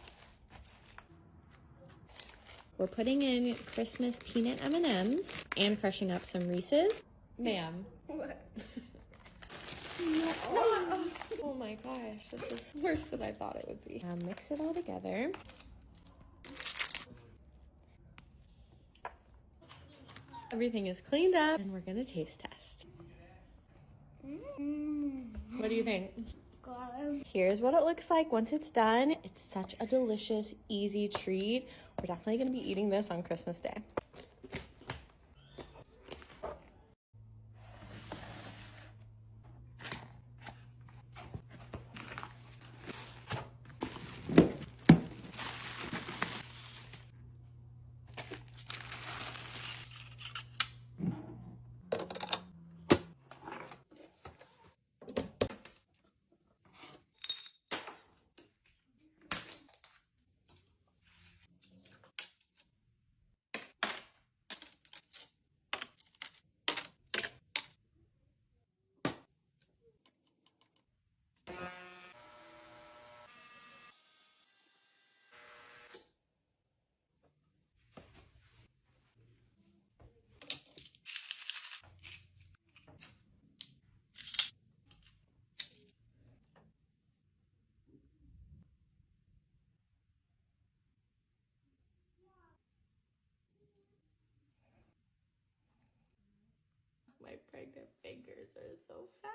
We're putting in Christmas peanut M&Ms and crushing up some Reese's. Ma'am. What? Oh my gosh, this is worse than I thought it would be. Now mix it all together. Everything is cleaned up, and we're gonna taste test. What do you think? God. Here's what it looks like once it's done. It's such a delicious, easy treat. We're definitely gonna be eating this on Christmas Day. pregnant fingers are so fast.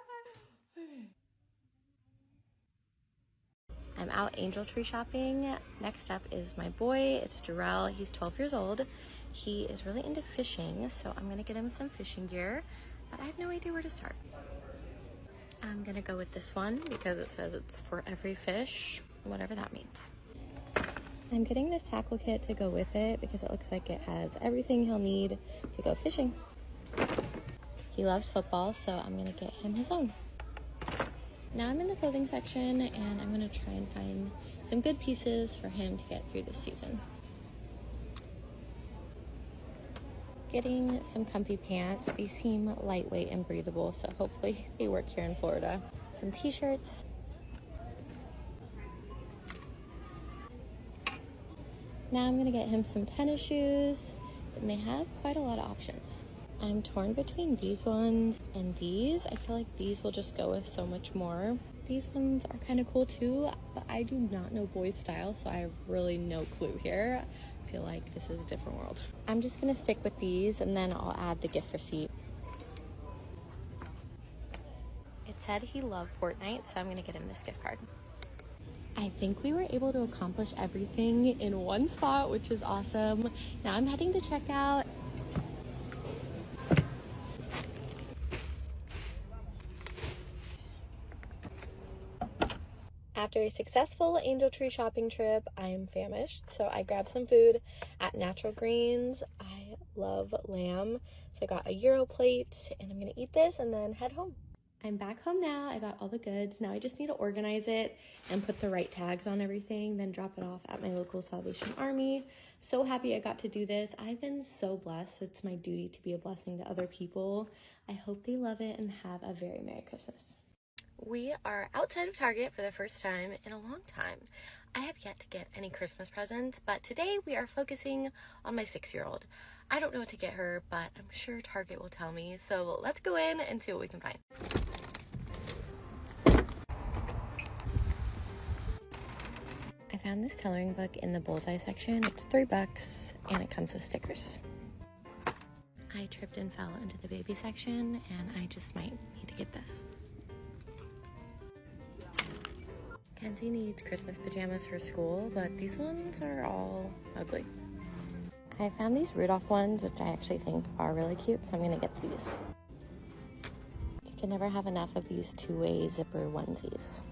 I'm out angel tree shopping. Next up is my boy. It's Jarrell. He's 12 years old. He is really into fishing, so I'm gonna get him some fishing gear, but I have no idea where to start. I'm gonna go with this one because it says it's for every fish, whatever that means. I'm getting this tackle kit to go with it because it looks like it has everything he'll need to go fishing. He loves football, so I'm gonna get him his own. Now I'm in the clothing section and I'm gonna try and find some good pieces for him to get through this season. Getting some comfy pants. They seem lightweight and breathable, so hopefully they work here in Florida. Some t-shirts. Now I'm gonna get him some tennis shoes, and they have quite a lot of options. I'm torn between these ones and these. I feel like these will just go with so much more. These ones are kind of cool too, but I do not know boy style, so I have really no clue here. I feel like this is a different world. I'm just gonna stick with these and then I'll add the gift receipt. It said he loved Fortnite, so I'm gonna get him this gift card. I think we were able to accomplish everything in one spot, which is awesome. Now I'm heading to checkout. After a successful angel tree shopping trip, I am famished, so I grabbed some food at Natural Greens. I love lamb, so I got a gyro plate, and I'm gonna eat this and then head home. I'm back home now. I got all the goods. Now I just need to organize it and put the right tags on everything, then drop it off at my local Salvation Army. So happy I got to do this. I've been so blessed, so it's my duty to be a blessing to other people. I hope they love it and have a very Merry Christmas. We are outside of Target for the first time in a long time. I have yet to get any Christmas presents, but today we are focusing on my 6-year-old. I don't know what to get her, but I'm sure Target will tell me, so let's go in and see what we can find. I found this coloring book in the bullseye section. It's $3 and it comes with stickers. I tripped and fell into the baby section and I just might need to get this. Kenzie needs Christmas pajamas for school, but these ones are all ugly. I found these Rudolph ones, which I actually think are really cute, so I'm gonna get these. You can never have enough of these two-way zipper onesies.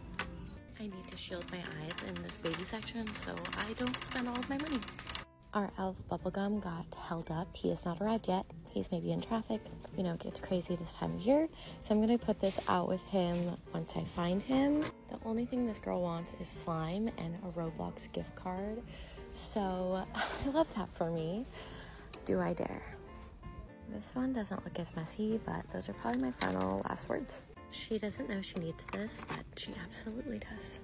I need to shield my eyes in this baby section so I don't spend all of my money. Our elf bubblegum got held up. He has not arrived yet. He's maybe in traffic. You know, it gets crazy this time of year. So I'm gonna put this out with him once I find him. The only thing this girl wants is slime and a Roblox gift card. So I love that for me. Do I dare? This one doesn't look as messy, but those are probably my final last words. She doesn't know she needs this, but she absolutely does.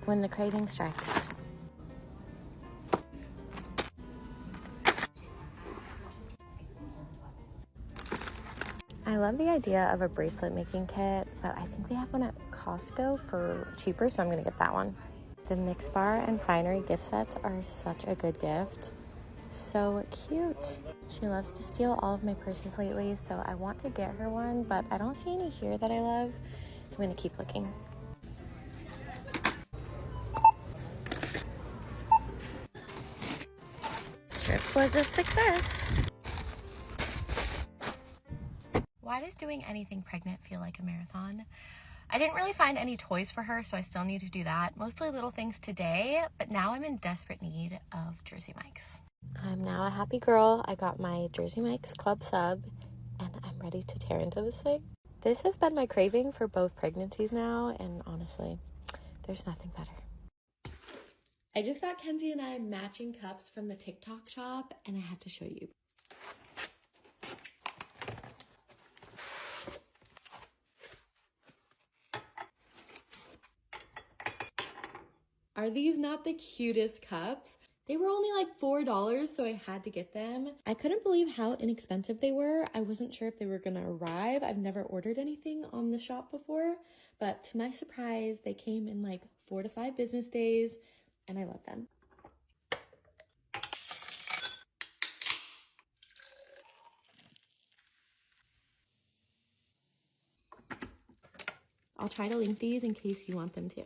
When the craving strikes. I love the idea of a bracelet making kit, but I think they have one at Costco for cheaper, so I'm gonna get that one. The mix bar and finery gift sets are such a good gift. So cute. She loves to steal all of my purses lately, so I want to get her one, but I don't see any here that I love, so I'm gonna keep looking. Trip was a success. Why does doing anything pregnant feel like a marathon? I didn't really find any toys for her, so I still need to do that. Mostly little things today, but now I'm in desperate need of Jersey Mike's. I'm now a happy girl. I got my Jersey Mike's Club Sub, and I'm ready to tear into this thing. This has been my craving for both pregnancies now, and honestly, there's nothing better. I just got Kenzie and I matching cups from the Tik Tok shop, and I have to show you. Are these not the cutest cups? They were only like $4, so I had to get them. I couldn't believe how inexpensive they were. I wasn't sure if they were gonna arrive. I've never ordered anything on the shop before, but to my surprise, they came in like 4 to 5 business days, and I love them. I'll try to link these in case you want them too.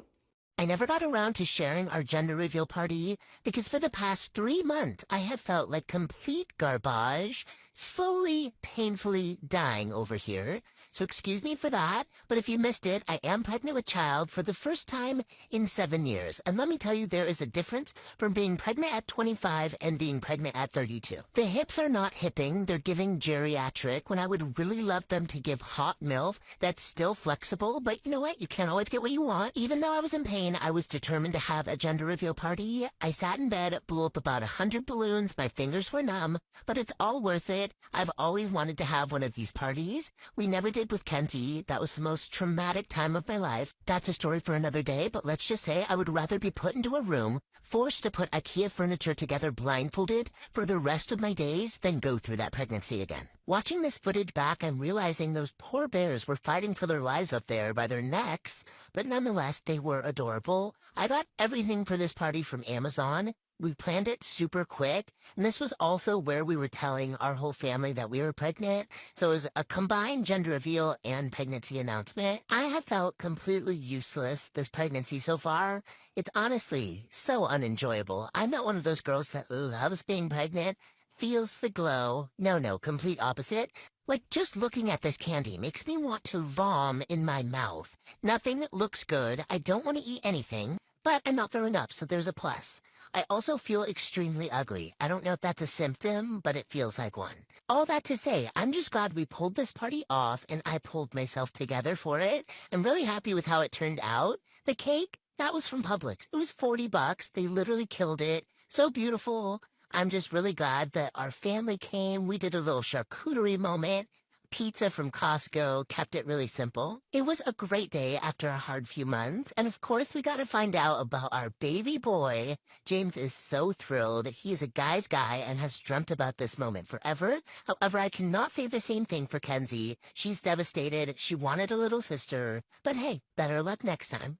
I never got around to sharing our gender reveal party because for the past 3 months I have felt like complete garbage, slowly, painfully dying over here. So excuse me for that, but if you missed it, I am pregnant with child for the first time in 7 years. And let me tell you, there is a difference from being pregnant at 25 and being pregnant at 32. The hips are not hipping, they're giving geriatric when I would really love them to give hot MILF that's still flexible, but you know what? You can't always get what you want. Even though I was in pain, I was determined to have a gender reveal party. I sat in bed, blew up about 100 balloons, my fingers were numb, but it's all worth it. I've always wanted to have one of these parties. We never did with Kenzie. That was the most traumatic time of my life. That's a story for another day, but let's just say I would rather be put into a room, forced to put Ikea furniture together blindfolded for the rest of my days than go through that pregnancy again. Watching this footage back, I'm realizing those poor bears were fighting for their lives up there by their necks, but nonetheless, they were adorable. I got everything for this party from Amazon. We planned it super quick, and this was also where we were telling our whole family that we were pregnant, so it was a combined gender reveal and pregnancy announcement. I have felt completely useless this pregnancy so far. It's honestly so unenjoyable. I'm not one of those girls that loves being pregnant, feels the glow. No, complete opposite. Like, just looking at this candy makes me want to vom in my mouth. Nothing looks good. I don't want to eat anything, but I'm not throwing up, so there's a plus. I also feel extremely ugly. I don't know if that's a symptom, but it feels like one. All that to say, I'm just glad we pulled this party off and I pulled myself together for it. I'm really happy with how it turned out. The cake, that was from Publix. It was $40. They literally killed it. So beautiful. I'm just really glad that our family came. We did a little charcuterie moment. Pizza from Costco, kept it really simple. It was a great day after a hard few months, and of course we got to find out about our baby boy. James is so thrilled. He is a guy's guy and has dreamt about this moment forever. However, I cannot say the same thing for Kenzie. She's devastated. She wanted a little sister, but hey, better luck next time.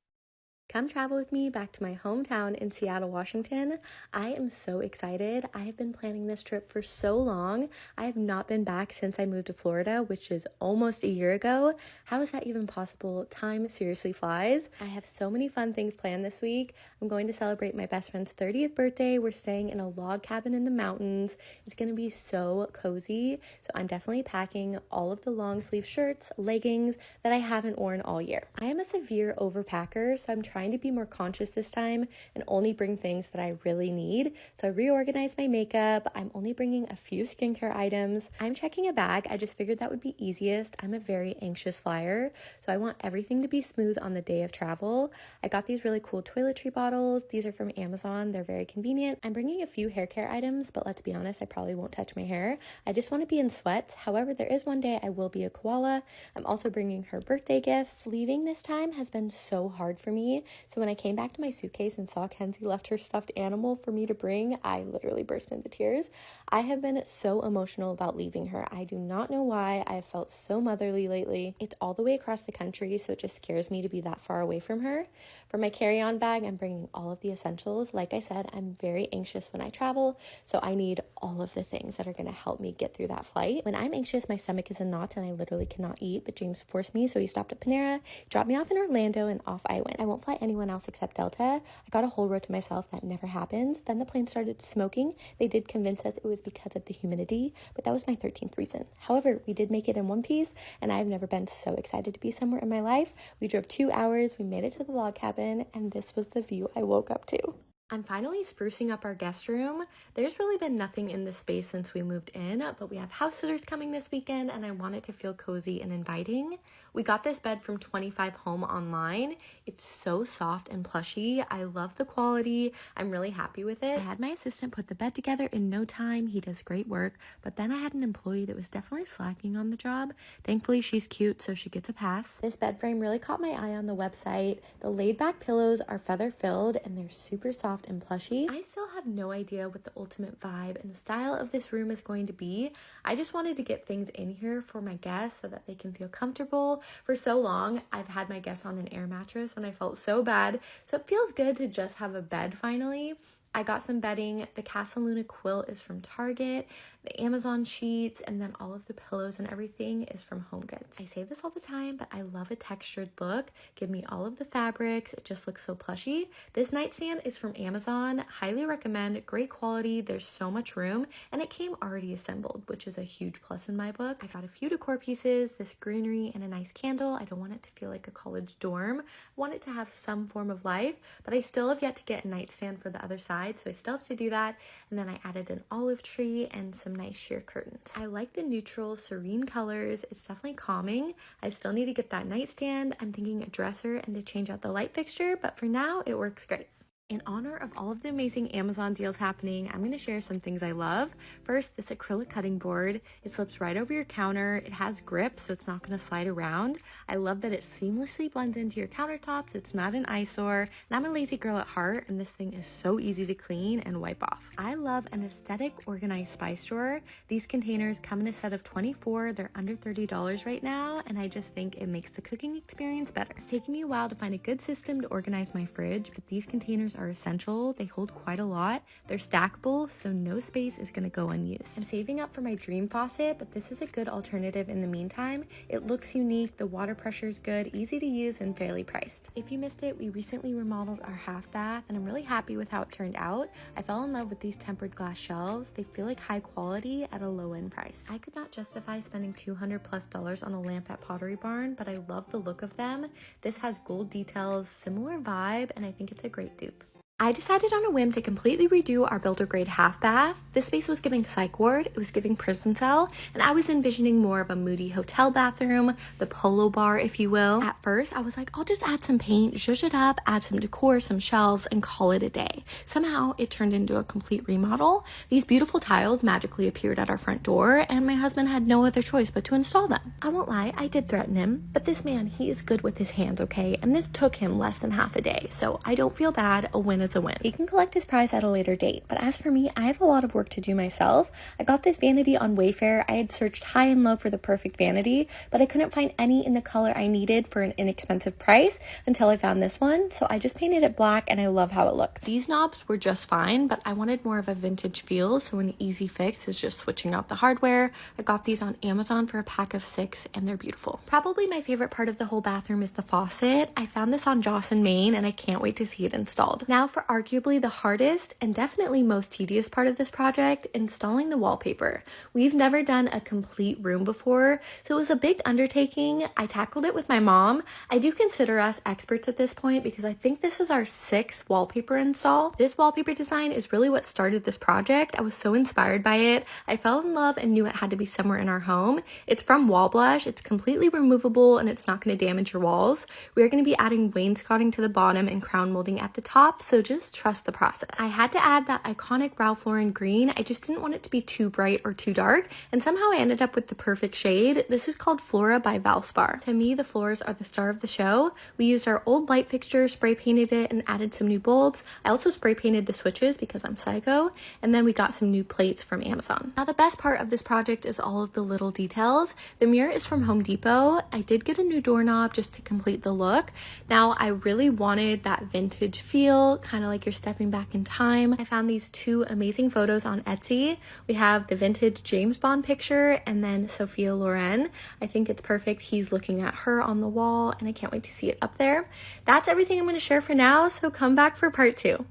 Come travel with me back to my hometown in Seattle, Washington. I am so excited. I have been planning this trip for so long. I have not been back since I moved to Florida, which is almost a year ago. How is that even possible? Time seriously flies. I have so many fun things planned this week. I'm going to celebrate my best friend's 30th birthday. We're staying in a log cabin in the mountains. It's going to be so cozy. So I'm definitely packing all of the long sleeve shirts, leggings that I haven't worn all year. I am a severe overpacker, so I'm trying to be more conscious this time and only bring things that I really need. So I reorganized my makeup. I'm only bringing a few skincare items. I'm checking a bag. I just figured that would be easiest. I'm a very anxious flyer, so I want everything to be smooth on the day of travel. I got these really cool toiletry bottles. These are from Amazon. They're very convenient. I'm bringing a few hair care items, but let's be honest, I probably won't touch my hair. I just want to be in sweats. However, there is one day I will be a koala. I'm also bringing her birthday gifts. Leaving this time has been so hard for me. So when I came back to my suitcase and saw Kenzie left her stuffed animal for me to bring, I literally burst into tears. I have been so emotional about leaving her. I do not know why. I have felt so motherly lately. It's all the way across the country, so it just scares me to be that far away from her. For my carry-on bag, I'm bringing all of the essentials. Like I said, I'm very anxious when I travel, so I need all of the things that are going to help me get through that flight. When I'm anxious, my stomach is in knots and I literally cannot eat, but James forced me, so he stopped at Panera, dropped me off in Orlando, and off I went. I won't fly anyone else except Delta. I got a whole row to myself. That never happens. Then the plane started smoking. They did convince us it was because of the humidity, but that was my 13th reason. However, we did make it in one piece, and I've never been so excited to be somewhere in my life. We drove 2 hours. We made it to the log cabin, and this was the view I woke up to. I'm finally sprucing up our guest room. There's really been nothing in this space since we moved in, but we have house sitters coming this weekend and I want it to feel cozy and inviting. We got this bed from 25 Home online. It's so soft and plushy. I love the quality. I'm really happy with it. I had my assistant put the bed together in no time. He does great work, but then I had an employee that was definitely slacking on the job. Thankfully, she's cute, so she gets a pass. This bed frame really caught my eye on the website. The laid back pillows are feather filled and they're super soft and plushy. I still have no idea what the ultimate vibe and style of this room is going to be. I just wanted to get things in here for my guests so that they can feel comfortable. For so long, I've had my guests on an air mattress and I felt so bad. So it feels good to just have a bed finally. I got some bedding. The Casaluna quilt is from Target, the Amazon sheets, and then all of the pillows and everything is from HomeGoods. I say this all the time, but I love a textured look. Give me all of the fabrics. It just looks so plushy. This nightstand is from Amazon. Highly recommend. Great quality. There's so much room, and it came already assembled, which is a huge plus in my book. I got a few decor pieces, this greenery, and a nice candle. I don't want it to feel like a college dorm. I want it to have some form of life, but I still have yet to get a nightstand for the other side, so I still have to do that. And then I added an olive tree and some nice sheer curtains. I like the neutral, serene colors. It's definitely calming. I still need to get that nightstand. I'm thinking a dresser and to change out the light fixture, but for now, it works great. In honor of all of the amazing Amazon deals happening, I'm going to share some things I love. First, this acrylic cutting board. It slips right over your counter. It has grip, so it's not going to slide around. I love that it seamlessly blends into your countertops. It's not an eyesore. And I'm a lazy girl at heart, and this thing is so easy to clean and wipe off. I love an aesthetic, organized spice drawer. These containers come in a set of 24. They're under $30 right now, and I just think it makes the cooking experience better. It's taken me a while to find a good system to organize my fridge, but these containers are essential. They hold quite a lot. They're stackable, so no space is going to go unused. I'm saving up for my dream faucet, but this is a good alternative in the meantime. It looks unique, the water pressure is good, easy to use, and fairly priced. If you missed it, we recently remodeled our half bath, and I'm really happy with how it turned out. I fell in love with these tempered glass shelves. They feel like high quality at a low end price. I could not justify spending $200+ on a lamp at Pottery Barn, but I love the look of them. This has gold details, similar vibe, and I think it's a great dupe. I decided on a whim to completely redo our builder grade half bath. This space was giving psych ward, it was giving prison cell, and I was envisioning more of a moody hotel bathroom, the polo bar if you will. At first I was like, I'll just add some paint, zhuzh it up, add some decor, some shelves, and call it a day. Somehow it turned into a complete remodel. These beautiful tiles magically appeared at our front door, and my husband had no other choice but to install them. I won't lie, I did threaten him, but this man, he is good with his hands, okay? And this took him less than half a day, so I don't feel bad. A win is a win. He can collect his prize at a later date, but as for me, I have a lot of work to do myself. I got this vanity on Wayfair. I had searched high and low for the perfect vanity, but I couldn't find any in the color I needed for an inexpensive price until I found this one, so I just painted it black and I love how it looks. These knobs were just fine, but I wanted more of a vintage feel, so an easy fix is just switching out the hardware. I got these on Amazon for a pack of 6 and they're beautiful. Probably my favorite part of the whole bathroom is the faucet. I found this on Joss & Main and I can't wait to see it installed. Now for arguably the hardest and definitely most tedious part of this project, installing the wallpaper. We've never done a complete room before, so it was a big undertaking. I tackled it with my mom. I do consider us experts at this point because I think this is our 6th wallpaper install. This wallpaper design is really what started this project. I was so inspired by it. I fell in love and knew it had to be somewhere in our home. It's from Wall Blush. It's completely removable and it's not going to damage your walls. We are going to be adding wainscoting to the bottom and crown molding at the top, so just trust the process. I had to add that iconic Ralph Lauren green. I just didn't want it to be too bright or too dark, and somehow I ended up with the perfect shade. This is called Flora by Valspar. To me, the floors are the star of the show. We used our old light fixture, spray painted it, and added some new bulbs. I also spray painted the switches because I'm psycho, and then we got some new plates from Amazon. Now the best part of this project is all of the little details. The mirror is from Home Depot. I did get a new doorknob just to complete the look. Now I really wanted that vintage feel, kind of like you're stepping back in time. I found these 2 amazing photos on Etsy. We have the vintage James Bond picture and then Sophia Loren. I think it's perfect. He's looking at her on the wall and I can't wait to see it up there. That's everything I'm going to share for now, so come back for part 2.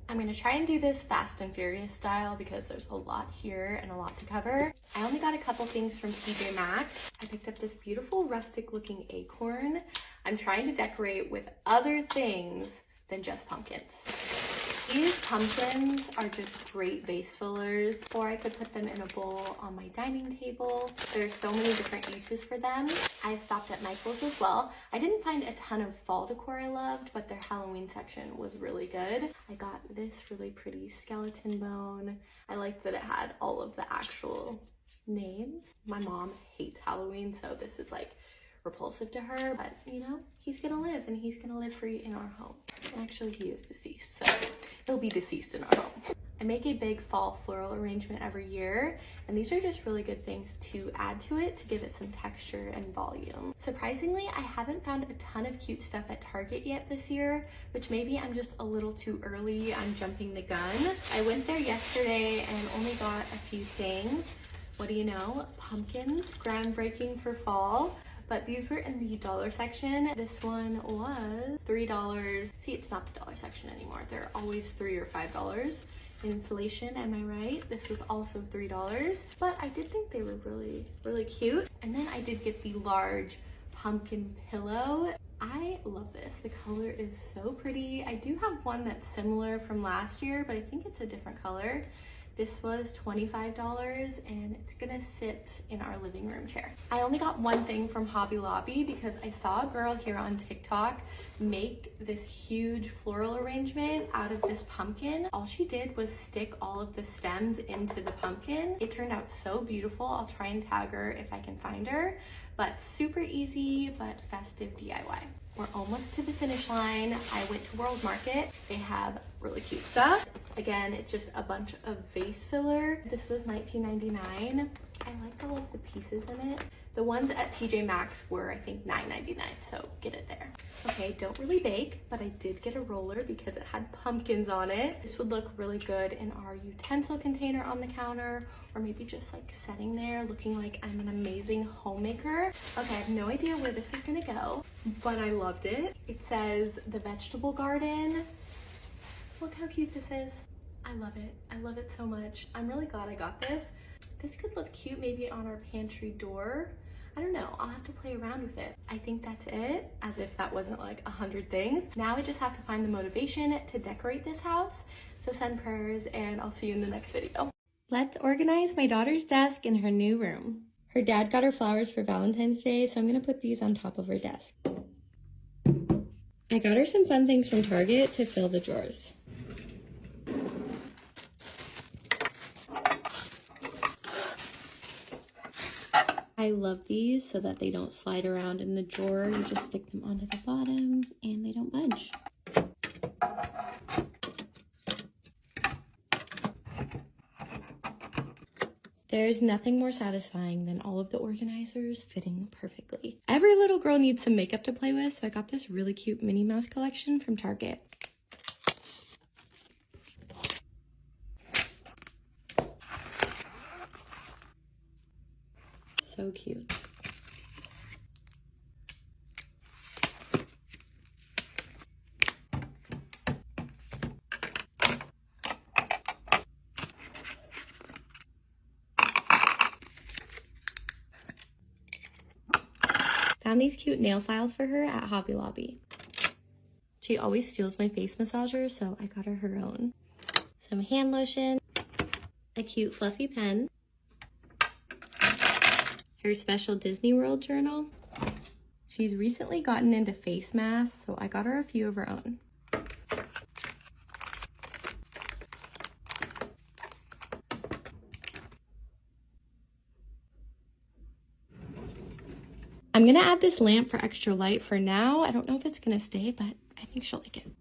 I'm going to try and do this fast and furious style because there's a lot here and a lot to cover. I only got a couple things from TJ Maxx. I picked up this beautiful rustic looking acorn. I'm trying to decorate with other things than just pumpkins. These pumpkins are just great vase fillers, or I could put them in a bowl on my dining table. There's so many different uses for them. I stopped at Michael's as well. I didn't find a ton of fall decor I loved, but their Halloween section was really good. I got this really pretty skeleton bone. I liked that it had all of the actual names. My mom hates Halloween, so this is like repulsive to her, but you know, he's gonna live and he's gonna live free in our home. Actually, he is deceased, so he'll be deceased in our home. I make a big fall floral arrangement every year, and these are just really good things to add to it to give it some texture and volume. Surprisingly, I haven't found a ton of cute stuff at Target yet this year, which maybe I'm just a little too early. I'm jumping the gun. I went there yesterday and only got a few things. What do you know? Pumpkins, groundbreaking for fall. But these were in the dollar section. This one was $3. See, it's not the dollar section anymore. They're always $3 or $5. Inflation, am I right? This was also $3, but I did think they were really, really cute. And then I did get the large pumpkin pillow. I love this. The color is so pretty. I do have one that's similar from last year, but I think it's a different color. This was $25 and it's gonna sit in our living room chair. I only got one thing from Hobby Lobby because I saw a girl here on TikTok make this huge floral arrangement out of this pumpkin. All she did was stick all of the stems into the pumpkin. It turned out so beautiful. I'll try and tag her if I can find her, but super easy but festive DIY. We're almost to the finish line. I went to World Market. They have really cute stuff. Again, it's just a bunch of vase filler. This was $19.99. I liked all of the pieces in it. The ones at TJ Maxx were, I think, $9.99, so get it there. Okay, don't really bake, but I did get a roller because it had pumpkins on it. This would look really good in our utensil container on the counter, or maybe just like sitting there looking like I'm an amazing homemaker. Okay, I have no idea where this is gonna go, but I loved it. It says the vegetable garden. Look how cute this is. I love it. I love it so much. I'm really glad I got this. This could look cute maybe on our pantry door. I don't know, I'll have to play around with it. I think that's it, as if that wasn't like 100 things. Now I just have to find the motivation to decorate this house. So send prayers and I'll see you in the next video. Let's organize my daughter's desk in her new room. Her dad got her flowers for Valentine's Day, so I'm gonna put these on top of her desk. I got her some fun things from Target to fill the drawers. I love these so that they don't slide around in the drawer. You just stick them onto the bottom and they don't budge. There's nothing more satisfying than all of the organizers fitting perfectly. Every little girl needs some makeup to play with, so I got this really cute Minnie Mouse collection from Target. So cute. Found these cute nail files for her at Hobby Lobby. She always steals my face massager, so I got her own. Some hand lotion, a cute fluffy pen, her special Disney World journal. She's recently gotten into face masks, so I got her a few of her own. I'm gonna add this lamp for extra light for now. I don't know if it's gonna stay, but I think she'll like it.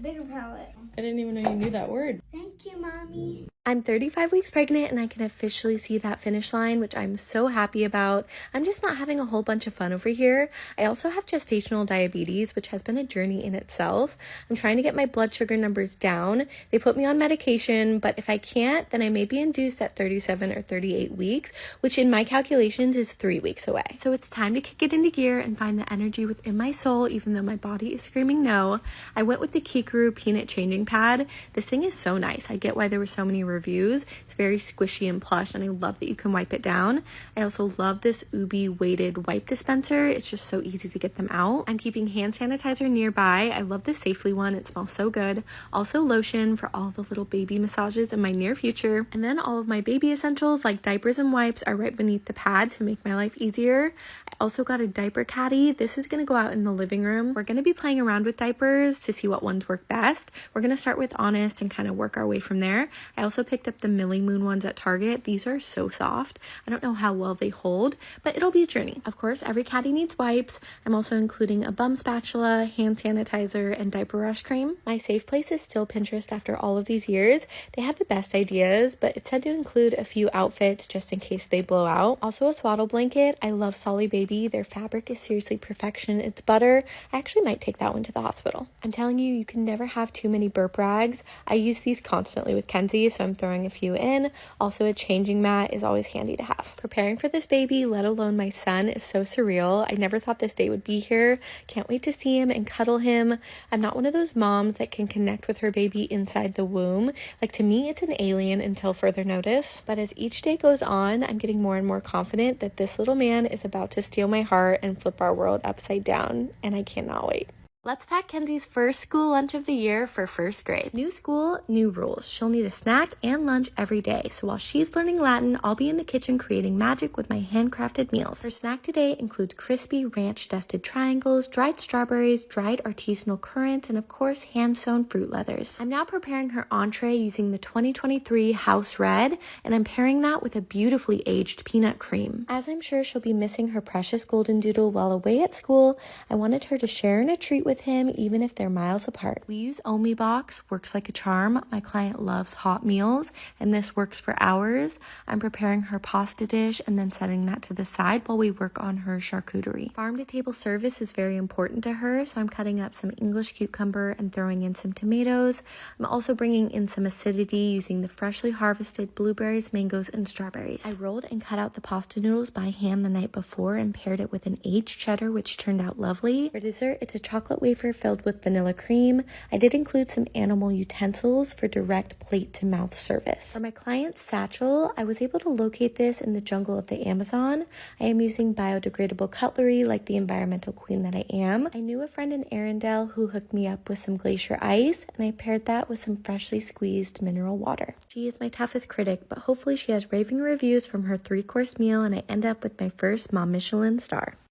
Bigger palette. I didn't even know you knew that word. Thank you, Mommy. I'm 35 weeks pregnant and I can officially see that finish line, which I'm so happy about. I'm just not having a whole bunch of fun over here. I also have gestational diabetes, which has been a journey in itself. I'm trying to get my blood sugar numbers down. They put me on medication, but if I can't, then I may be induced at 37 or 38 weeks, which in my calculations is 3 weeks away. So it's time to kick it into gear and find the energy within my soul, even though my body is screaming no. I went with the Kikuru peanut changing pad. This thing is so nice. I get why there were so many reviews. It's very squishy and plush, and I love that you can wipe it down. I also love this Ubi weighted wipe dispenser. It's just so easy to get them out. I'm keeping hand sanitizer nearby. I love the Safely one. It smells so good. Also lotion for all the little baby massages in my near future. And then all of my baby essentials like diapers and wipes are right beneath the pad to make my life easier. I also got a diaper caddy. This is going to go out in the living room. We're going to be playing around with diapers to see what ones work best. We're going to start with Honest and kind of work our way from there. I also picked up the Millie Moon ones at Target. These are so soft. I don't know how well they hold, but it'll be a journey. Of course, every caddy needs wipes. I'm also including a bum spatula, hand sanitizer, and diaper rush cream. My safe place is still Pinterest after all of these years. They had the best ideas, but it said to include a few outfits just in case they blow out. Also a swaddle blanket. I love Solly Baby. Their fabric is seriously perfection. It's butter. I actually might take that one to the hospital. I'm telling you, you can never have too many burp rags. I use these constantly with Kenzie, so I'm throwing a few in. Also, a changing mat is always handy to have. Preparing for this baby, let alone my son, is so surreal. I never thought this day would be here. Can't wait to see him and cuddle him. I'm not one of those moms that can connect with her baby inside the womb. Like, to me, it's an alien until further notice. But as each day goes on, I'm getting more and more confident that this little man is about to steal my heart and flip our world upside down, and I cannot wait. Let's pack Kenzie's first school lunch of the year for first grade. New school, new rules. She'll need a snack and lunch every day. So while she's learning Latin, I'll be in the kitchen creating magic with my handcrafted meals. Her snack today includes crispy ranch dusted triangles, dried strawberries, dried artisanal currants, and of course, hand-sewn fruit leathers. I'm now preparing her entree using the 2023 House Red, and I'm pairing that with a beautifully aged peanut cream. As I'm sure she'll be missing her precious golden doodle while away at school, I wanted her to share in a treat with him even if they're miles apart. We use Omi Box, works like a charm. My client loves hot meals and this works for hours. I'm preparing her pasta dish and then setting that to the side while we work on her charcuterie. Farm to table service is very important to her, so I'm cutting up some English cucumber and throwing in some tomatoes. I'm also bringing in some acidity using the freshly harvested blueberries, mangoes, and strawberries. I rolled and cut out the pasta noodles by hand the night before and paired it with an aged cheddar, which turned out lovely. For dessert, it's a chocolate wafer filled with vanilla cream. I did include some animal utensils for direct plate to mouth service. For my client's satchel, I was able to locate this in the jungle of the Amazon. I am using biodegradable cutlery like the environmental queen that I am. I knew a friend in Arendelle who hooked me up with some glacier ice, and I paired that with some freshly squeezed mineral water. She is my toughest critic, but hopefully she has raving reviews from her 3-course meal and I end up with my first Mom Michelin star.